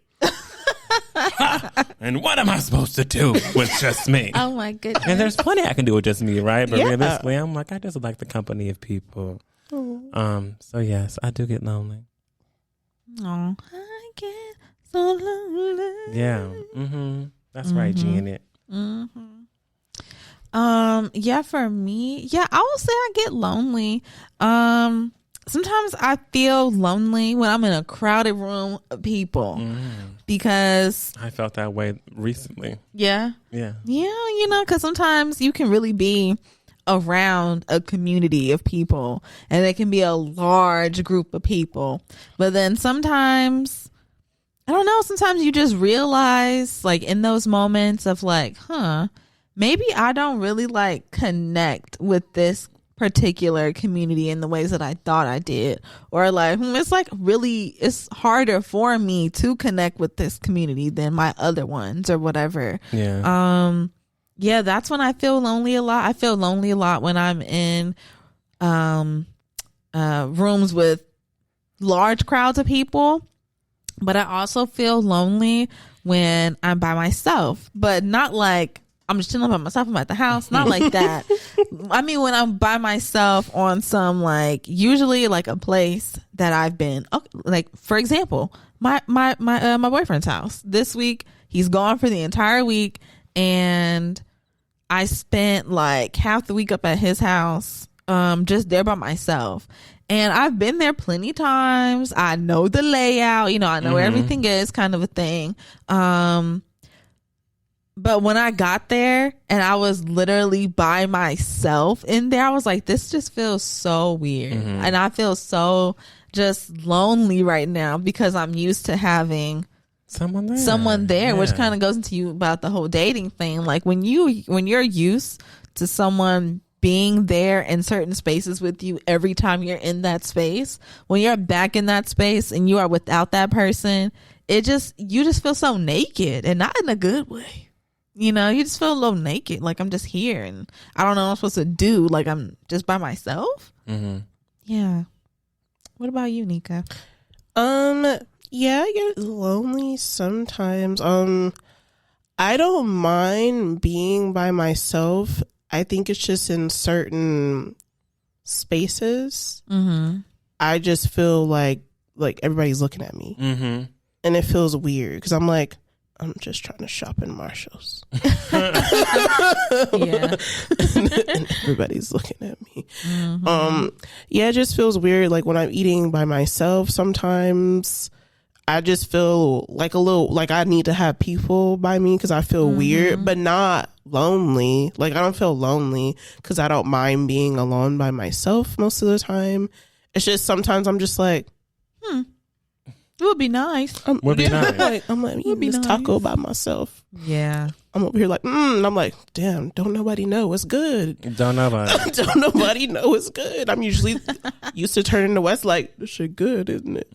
And what am I supposed to do with just me? Oh my goodness. And there's plenty I can do with just me, right? But realistically, I'm like, I just like the company of people. So yes, I do get lonely. Oh, I get so lonely. Yeah. That's right, Janet. Yeah, for me, I will say I get lonely. Sometimes I feel lonely when I'm in a crowded room of people because I felt that way recently. Yeah, you know, because sometimes you can really be around a community of people and it can be a large group of people, but then sometimes I don't know, sometimes you just realize like in those moments of like, maybe I don't really like connect with this particular community in the ways that I thought I did, or like it's like really it's harder for me to connect with this community than my other ones or whatever. That's when I feel lonely a lot. I feel lonely a lot when I'm in rooms with large crowds of people, but I also feel lonely when I'm by myself, but not like I'm just chilling by myself. I'm at the house. Not like that. I mean, when I'm by myself on some like usually like a place that I've been, like for example, my boyfriend's house this week. He's gone for the entire week, and I spent like half the week up at his house, just there by myself. And I've been there plenty times. I know the layout. You know, I know where everything is, kind of a thing. But when I got there and I was literally by myself in there, I was like, this just feels so weird. And I feel so just lonely right now because I'm used to having someone there, which kind of goes into you about the whole dating thing. Like when you're used to someone being there in certain spaces with you every time you're in that space, when you're back in that space and you are without that person, you just feel so naked, and not in a good way. You know, you just feel a little naked. Like I'm just here and I don't know what I'm supposed to do. Like I'm just by myself. Yeah. What about you, Nika? Yeah, I get lonely sometimes. I don't mind being by myself. I think it's just in certain spaces. I just feel like everybody's looking at me. And it feels weird because I'm like, I'm just trying to shop in Marshalls. And everybody's looking at me. It just feels weird. Like when I'm eating by myself, sometimes I just feel like a little like I need to have people by me because I feel weird, but not lonely. Like I don't feel lonely because I don't mind being alone by myself most of the time. It's just sometimes I'm just like, It would be nice. Would be nice. I'm like eating this taco by myself. Yeah. I'm over here like, and I'm like, damn, don't nobody know what's good. Don't nobody know it's good. I'm usually used to turning to West like, this shit good, isn't it?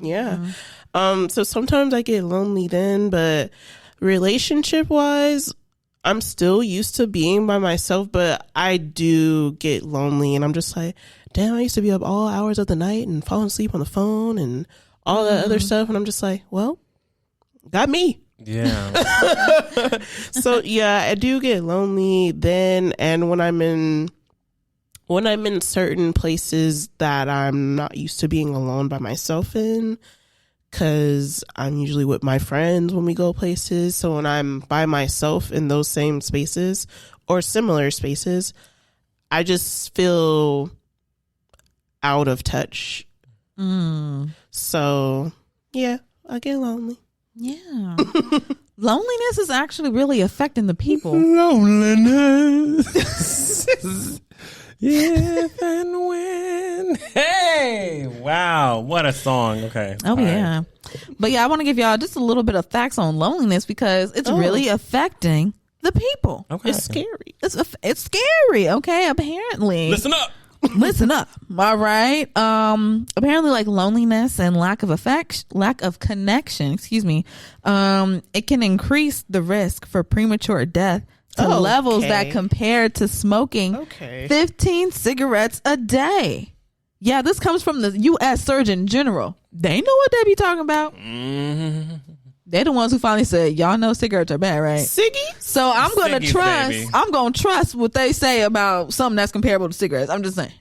Yeah. So sometimes I get lonely then, but Relationship wise, I'm still used to being by myself, but I do get lonely, and I'm just like, damn, I used to be up all hours of the night and falling asleep on the phone and all that other stuff, and I'm just like, well, got me. Yeah. So yeah, I do get lonely then, and when I'm in certain places that I'm not used to being alone by myself in, because I'm usually with my friends when we go places. So when I'm by myself in those same spaces or similar spaces, I just feel out of touch. So yeah, I get lonely. Yeah. Loneliness is actually really affecting the people. Loneliness. If and when. Hey, wow, what a song. Okay. Oh, yeah. But yeah, I want to give y'all just a little bit of facts on loneliness because it's really affecting the people. Okay. It's scary. It's scary. Okay. Apparently. Listen up. Listen up. All right. Apparently, like loneliness and lack of connection, it can increase the risk for premature death to levels that compare to smoking 15 cigarettes a day. Yeah, this comes from the U.S. Surgeon General. They know what they be talking about. They're the ones who finally said, y'all know cigarettes are bad, right? Siggy? So I'm going to trust, baby. I'm going to trust what they say about something that's comparable to cigarettes. I'm just saying.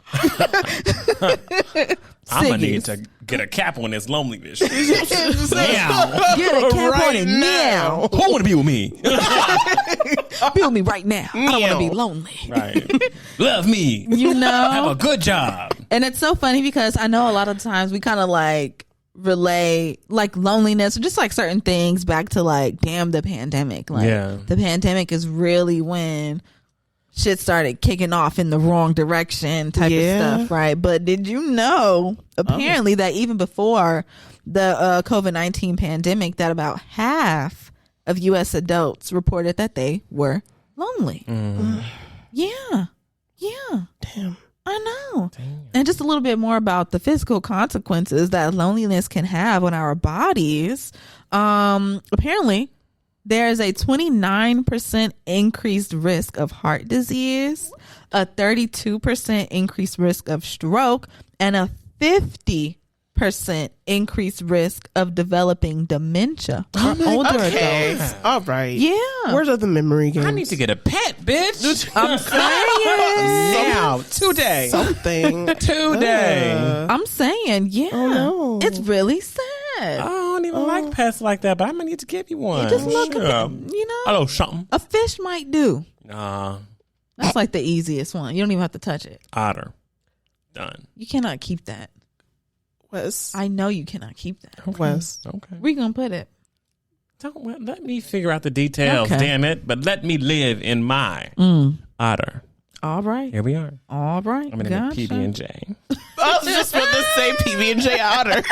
I'm going to need to get a cap on this loneliness. Meow. Get a cap on it now. Who want to be with me? Be with me right now. I don't want to be lonely. Right. Love me. You know? Have a good job. And it's so funny because I know a lot of times we kind of like relay like loneliness or just like certain things back to like, damn, the pandemic. Like the pandemic is really when shit started kicking off in the wrong direction type of stuff, right? But did you know apparently that even before the COVID-19 pandemic that about half of U.S. adults reported that they were lonely. Yeah. Damn. I know. Damn. And just a little bit more about the physical consequences that loneliness can have on our bodies. Apparently, there is a 29% increased risk of heart disease, a 32% increased risk of stroke, and a 50% increased risk of developing dementia for older adults. All right. Yeah. Where's the memory games? I need to get a pet, bitch. I'm saying. Now, today. Something. Today. I'm saying, yeah. Oh, no. It's really sad. I don't even like pets like that, but I'm going to need to give you one. Just look Sure. at them, you know. Hello, something. A fish might do. Nah. That's like the easiest one. You don't even have to touch it. Otter. Done. You cannot keep that. Wes. I know you cannot keep that. Wes. Okay. Where you gonna put it? Don't let me figure out the details, Okay. damn it. But let me live in my otter. All right. Here we are. All right. I'm gonna name it PB&J. I was just about to say PB&J Otter.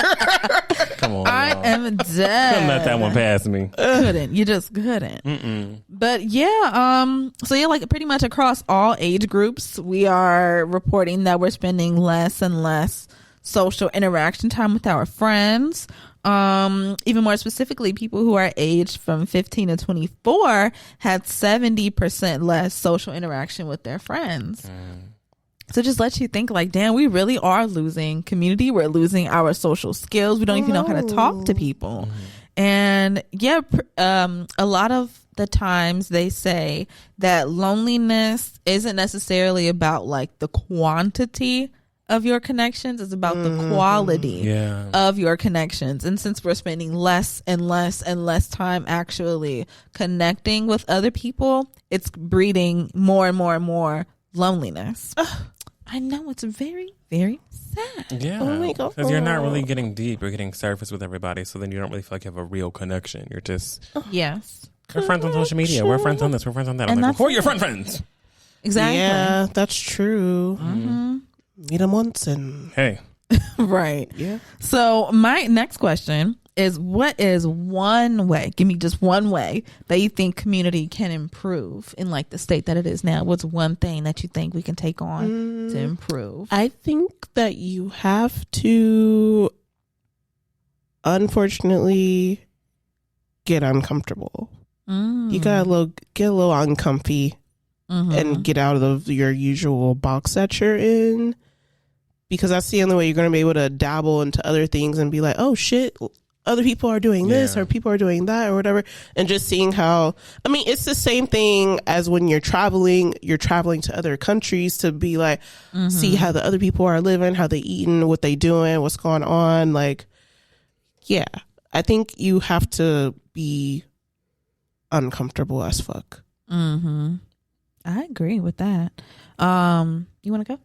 Come on. I y'all. am dead. Couldn't let that one pass me. Couldn't. You just couldn't. But yeah, so yeah, like pretty much across all age groups, we are reporting that we're spending less and less social interaction time with our friends. Even more specifically, people who are aged from 15 to 24 had 70% less social interaction with their friends. So just let you think like, damn, we really are losing community. We're losing our social skills. We don't even know how to talk to people. And yeah, a lot of the times they say that loneliness isn't necessarily about like the quantity of your connections. It's about the quality of your connections. And since we're spending less and less and less time actually connecting with other people, it's breeding more and more and more loneliness. I know, it's very, very sad. Yeah. Oh my God. Because you're not really getting deep. You're getting surface with everybody. So then you don't really feel like you have a real connection. You're just, Yes. we're friends on social media. We're friends on this. We're friends on that. I'm And like, that's who are your it. friends? Exactly. Yeah, that's true. Meet them once and Hey. Right. yeah. So my next question is, what is one way, give me just one way that you think community can improve in like the state that it is now? What's one thing that you think we can take on to improve? I think that you have to, unfortunately, get uncomfortable. You gotta get a little uncomfy and get out of your usual box that you're in, because that's the only way you're gonna be able to dabble into other things and be like, oh shit, other people are doing this or people are doing that or whatever. And just seeing how, I mean, it's the same thing as when you're traveling to other countries to be like, see how the other people are living, how they eating, what they doing, what's going on. Like, yeah, I think you have to be uncomfortable as fuck. I agree with that. You want to go?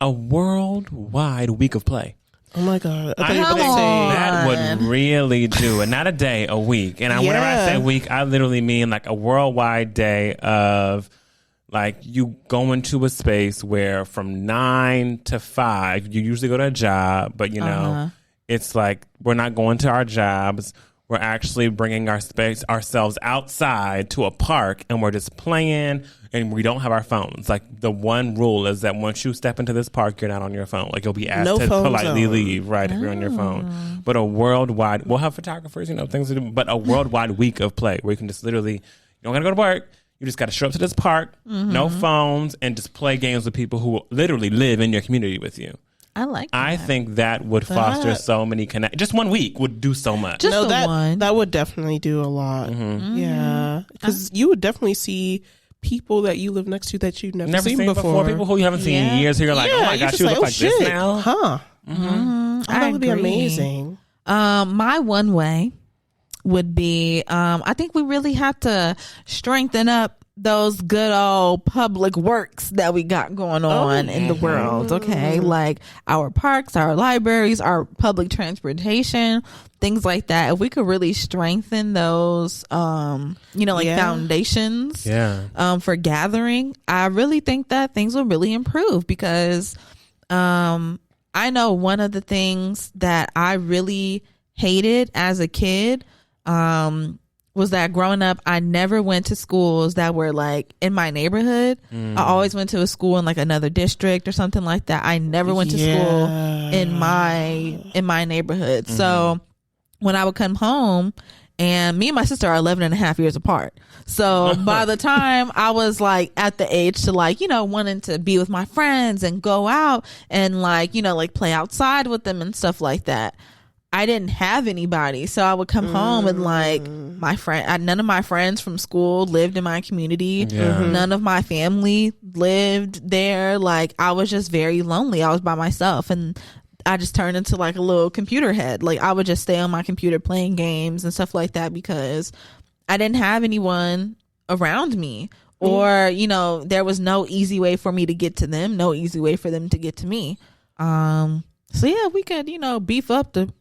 A worldwide week of play. Oh my god! I that would really do it. Not a day, a week. And whenever I say week, I literally mean like a worldwide day of like you go into a space where from 9 to 5, you usually go to a job, but you know, it's like we're not going to our jobs. We're actually bringing ourselves outside to a park, and we're just playing, and we don't have our phones. Like, the one rule is that once you step into this park, you're not on your phone. Like, you'll be asked to politely leave, right, if you're on your phone. But a worldwide, we'll have photographers, you know, things to do, but a worldwide week of play where you can just literally, you don't got to go to work. You just got to show up to this park, no phones, and just play games with people who literally live in your community with you. I like that. I think that would foster so many connections. Just 1 week would do so much. Just one. That would definitely do a lot. Yeah. Because you would definitely see people that you live next to that you've never seen before. People who you haven't seen in years. Who you're like, oh my gosh, you look like this now. Huh. That would be amazing. My one way would be, I think we really have to strengthen up those good old public works that we got going on in the world. Okay. Like our parks, our libraries, our public transportation, things like that. If we could really strengthen those, foundations, for gathering, I really think that things will really improve, because, I know one of the things that I really hated as a kid, was that growing up, I never went to schools that were like in my neighborhood. I always went to a school in like another district or something like that. I never went to school in my neighborhood. So when I would come home, and me and my sister are 11 and a half years apart. So by the time I was like at the age to like, you know, wanting to be with my friends and go out and like, you know, like play outside with them and stuff like that, I didn't have anybody. So I would come home and like none of my friends from school lived in my community. None of my family lived there. Like, I was just very lonely. I was by myself, and I just turned into like a little computer head. Like, I would just stay on my computer playing games and stuff like that, because I didn't have anyone around me, or, you know, there was no easy way for me to get to them, no easy way for them to get to me. So yeah, we could, you know, beef up the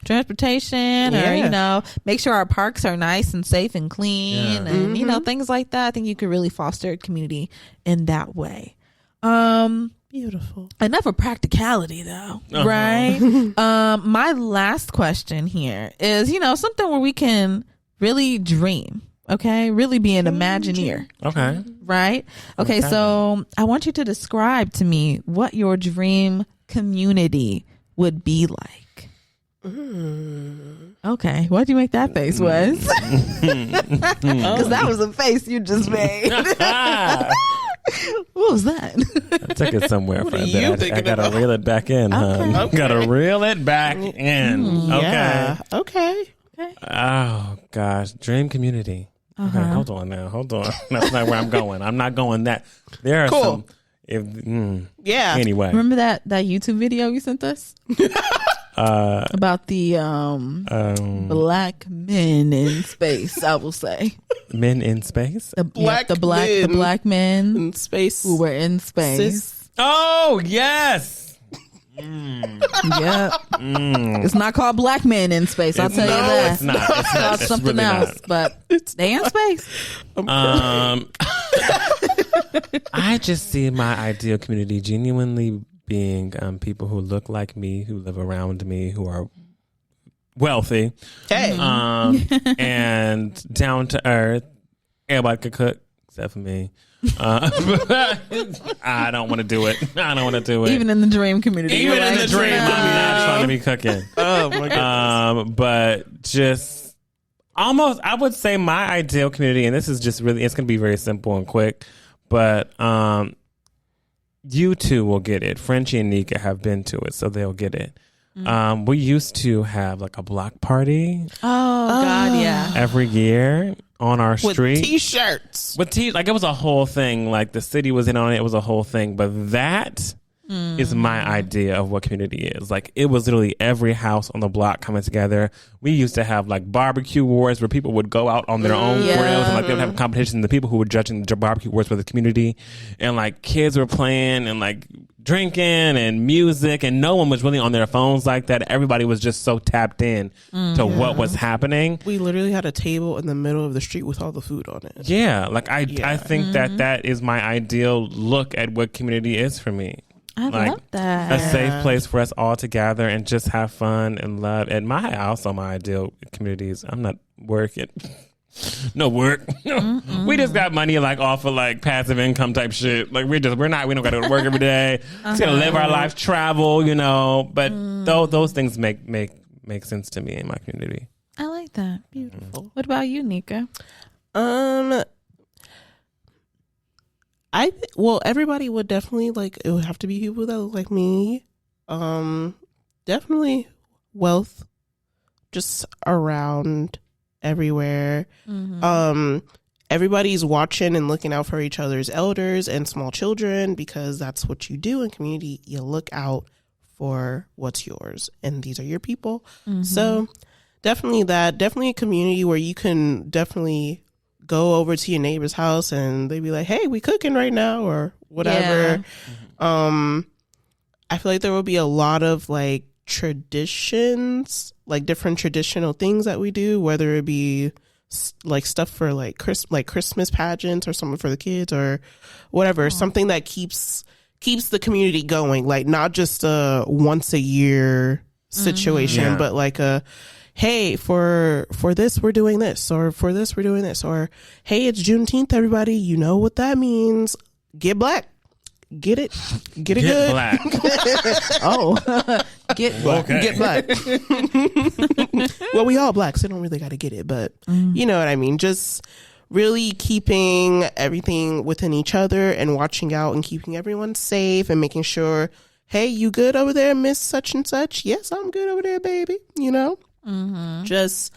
transportation, or, you know, make sure our parks are nice and safe and clean, and you know, things like that. I think you could really foster a community in that way. Beautiful. Enough of practicality though, right? My last question here is, you know, something where we can really dream, okay? Really be an Imagineer. Okay. Right? Okay, so I want you to describe to me what your dream community would be like. Okay, why'd you make that face, Wes? Because that was a face you just made. What was that? I took it somewhere for a bit. I gotta reel it back in, hon. Okay. Gotta reel it back in. Yeah. Okay. Oh gosh, dream community. Okay, hold on now. Hold on. That's not where I'm going. I'm not going that. There are some. Yeah. Anyway, remember that YouTube video you sent us? About the black men in space, I will say. Men in space? The black men in space who were in space. Oh, yes. Yeah. It's not called Black Men in Space, I'll tell you that. It's not. It's called something really else, but they in space. I just see my ideal community genuinely being people who look like me, who live around me, who are wealthy, and down to earth. Everybody could cook except for me. I don't want to do it. Even in the dream community. Even in the dream, I'm not trying to be cooking. Oh my God. But just Almost, I would say my ideal community, and this is just really, it's going to be very simple and quick, but you two will get it. Frenchie and Nika have been to it, so they'll get it. We used to have like a block party. Oh, God, yeah. Every year on our street. With T-shirts. Like it was a whole thing. Like the city was in on it. It was a whole thing. But that is my idea of what community is. Like it was literally every house on the block coming together. We used to have like barbecue wars where people would go out on their own grills and like they would have a competition. The people who were judging the barbecue wars for the community, and like kids were playing and like drinking and music, and no one was really on their phones like that. Everybody was just so tapped in to what was happening. We literally had a table in the middle of the street with all the food on it. Yeah, like I think that is my ideal look at what community is for me. I love that. A safe place for us all to gather and just have fun and love. At my house, on my ideal communities, I'm not working. No work. We just got money like off of like passive income type shit. Like we don't got to go to work every day. Just gonna live our life, travel, you know. But those things make sense to me in my community. I like that. Beautiful. What about you, Nika? Everybody would definitely like, it would have to be people that look like me. Definitely wealth just around everywhere. Everybody's watching and looking out for each other's elders and small children, because that's what you do in community. You look out for what's yours, and these are your people. So definitely a community where you can definitely go over to your neighbor's house and they be like, hey, we cooking right now or whatever. I feel like there will be a lot of like traditions, like different traditional things that we do, whether it be like stuff for like Christmas pageants or something for the kids or whatever, something that keeps the community going, like not just a once a year situation, but like a, hey, for this we're doing this, or for this we're doing this, or hey, it's Juneteenth, everybody, you know what that means. Get black. Get it good. Black. Get black. Get black. Well, we all black, so don't really got to get it, but you know what I mean. Just really keeping everything within each other and watching out and keeping everyone safe and making sure, hey, you good over there, Miss Such and Such? Yes, I'm good over there, baby. You know, just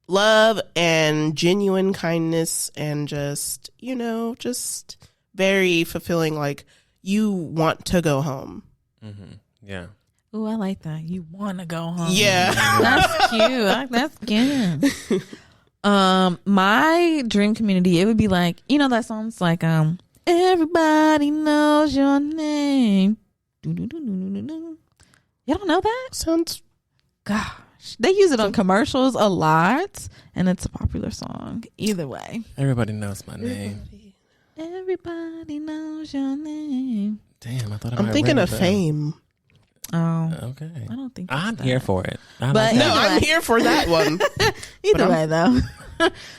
love and genuine kindness, and just, you know, just very fulfilling. Like, you want to go home. Yeah. Oh, I like that. You want to go home. Yeah. That's cute. That's good. My dream community, it would be like, you know, that song's like, everybody knows your name. You don't know that? Sounds. Gosh, they use it on commercials a lot, and it's a popular song. Either way, Everybody knows my name. everybody knows your name. Damn, I thought I'm thinking of Fame. Oh, Okay. I don't think I'm it's here that. for it. But No, I'm here for that one. Either way, though.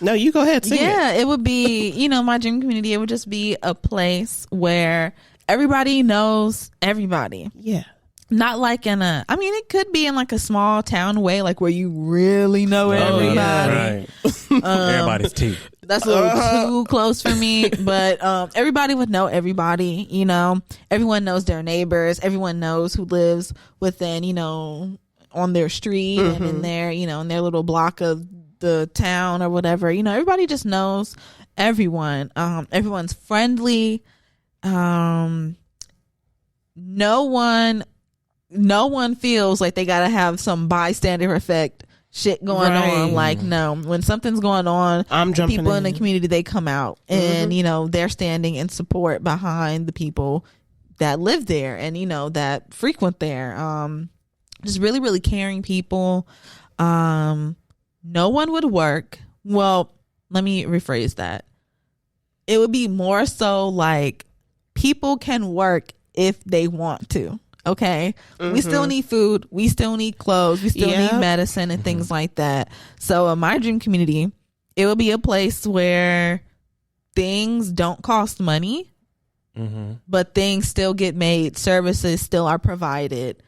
No, you go ahead. Sing it. It would be, you know, my dream community. It would just be a place where everybody knows everybody. Yeah. Not like in a, I mean, it could be in like a small town way, like where you really know everybody. Right. Everybody's teeth. That's a little too close for me, but everybody would know everybody. You know, everyone knows their neighbors. Everyone knows who lives within, you know, on their street and in their, you know, in their little block of the town or whatever. You know, everybody just knows everyone. Everyone's friendly. No one feels like they gotta have some bystander effect shit going on. Like, no, when something's going on, I'm jumping people in in. the community, they come out and, you know, they're standing in support behind the people that live there and, you know, that frequent there. Just really, really caring people. No one would work. Well, let me rephrase that. It would be more so like people can work if they want to. Okay. We still need food. We still need clothes. We still need medicine and things like that. So in my dream community, it would be a place where things don't cost money, but things still get made. Services still are provided.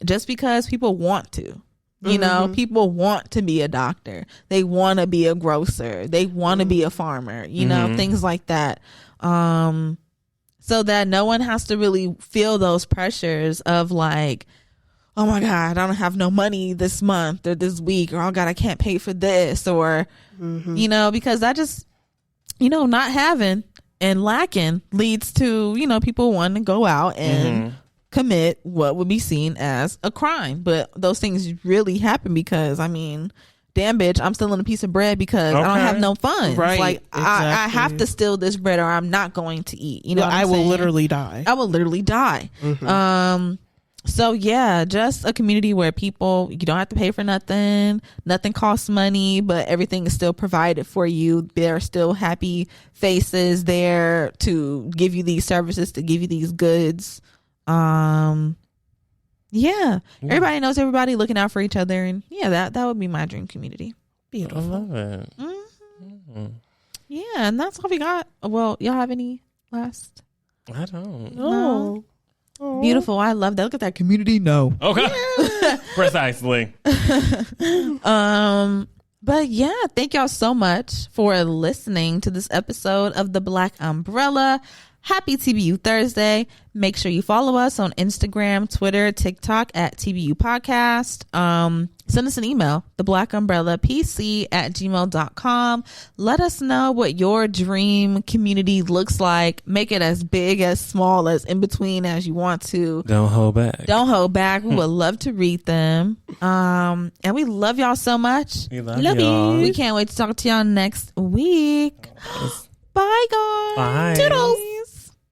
Just because people want to. You know, people want to be a doctor. They want to be a grocer. They want to be a farmer, you know, things like that. So that no one has to really feel those pressures of like, oh my God, I don't have no money this month or this week, or oh God, I can't pay for this, or, you know, because that just, you know, not having and lacking leads to, you know, people wanting to go out and commit what would be seen as a crime. But those things really happen because, I mean, damn bitch, I'm stealing a piece of bread because I don't have no funds. Right, like exactly. I have to steal this bread or I'm not going to eat. You know, what I I'm will saying? literally die. I will literally die. So yeah, just a community where people, you don't have to pay for nothing. Nothing costs money, but everything is still provided for you. There are still happy faces there to give you these services, to give you these goods. Yeah, everybody knows everybody, looking out for each other, and yeah, that would be my dream community. Beautiful. I love it. Yeah, and that's all we got. Well, y'all have any last? I don't. No. Beautiful. I love that. Look at that community. No. Okay. Precisely. But yeah, thank y'all so much for listening to this episode of The Black Umbrella. Happy TBU Thursday. Make sure you follow us on Instagram, Twitter, TikTok at TBU Podcast. Send us an email, theblackUmbrellaPC@gmail.com. Let us know what your dream community looks like. Make it as big, as small, as in between as you want to. Don't hold back. Don't hold back. We would love to read them. And we love y'all so much. We love y'all. We can't wait to talk to y'all next week. Bye, guys. Bye. Toodles.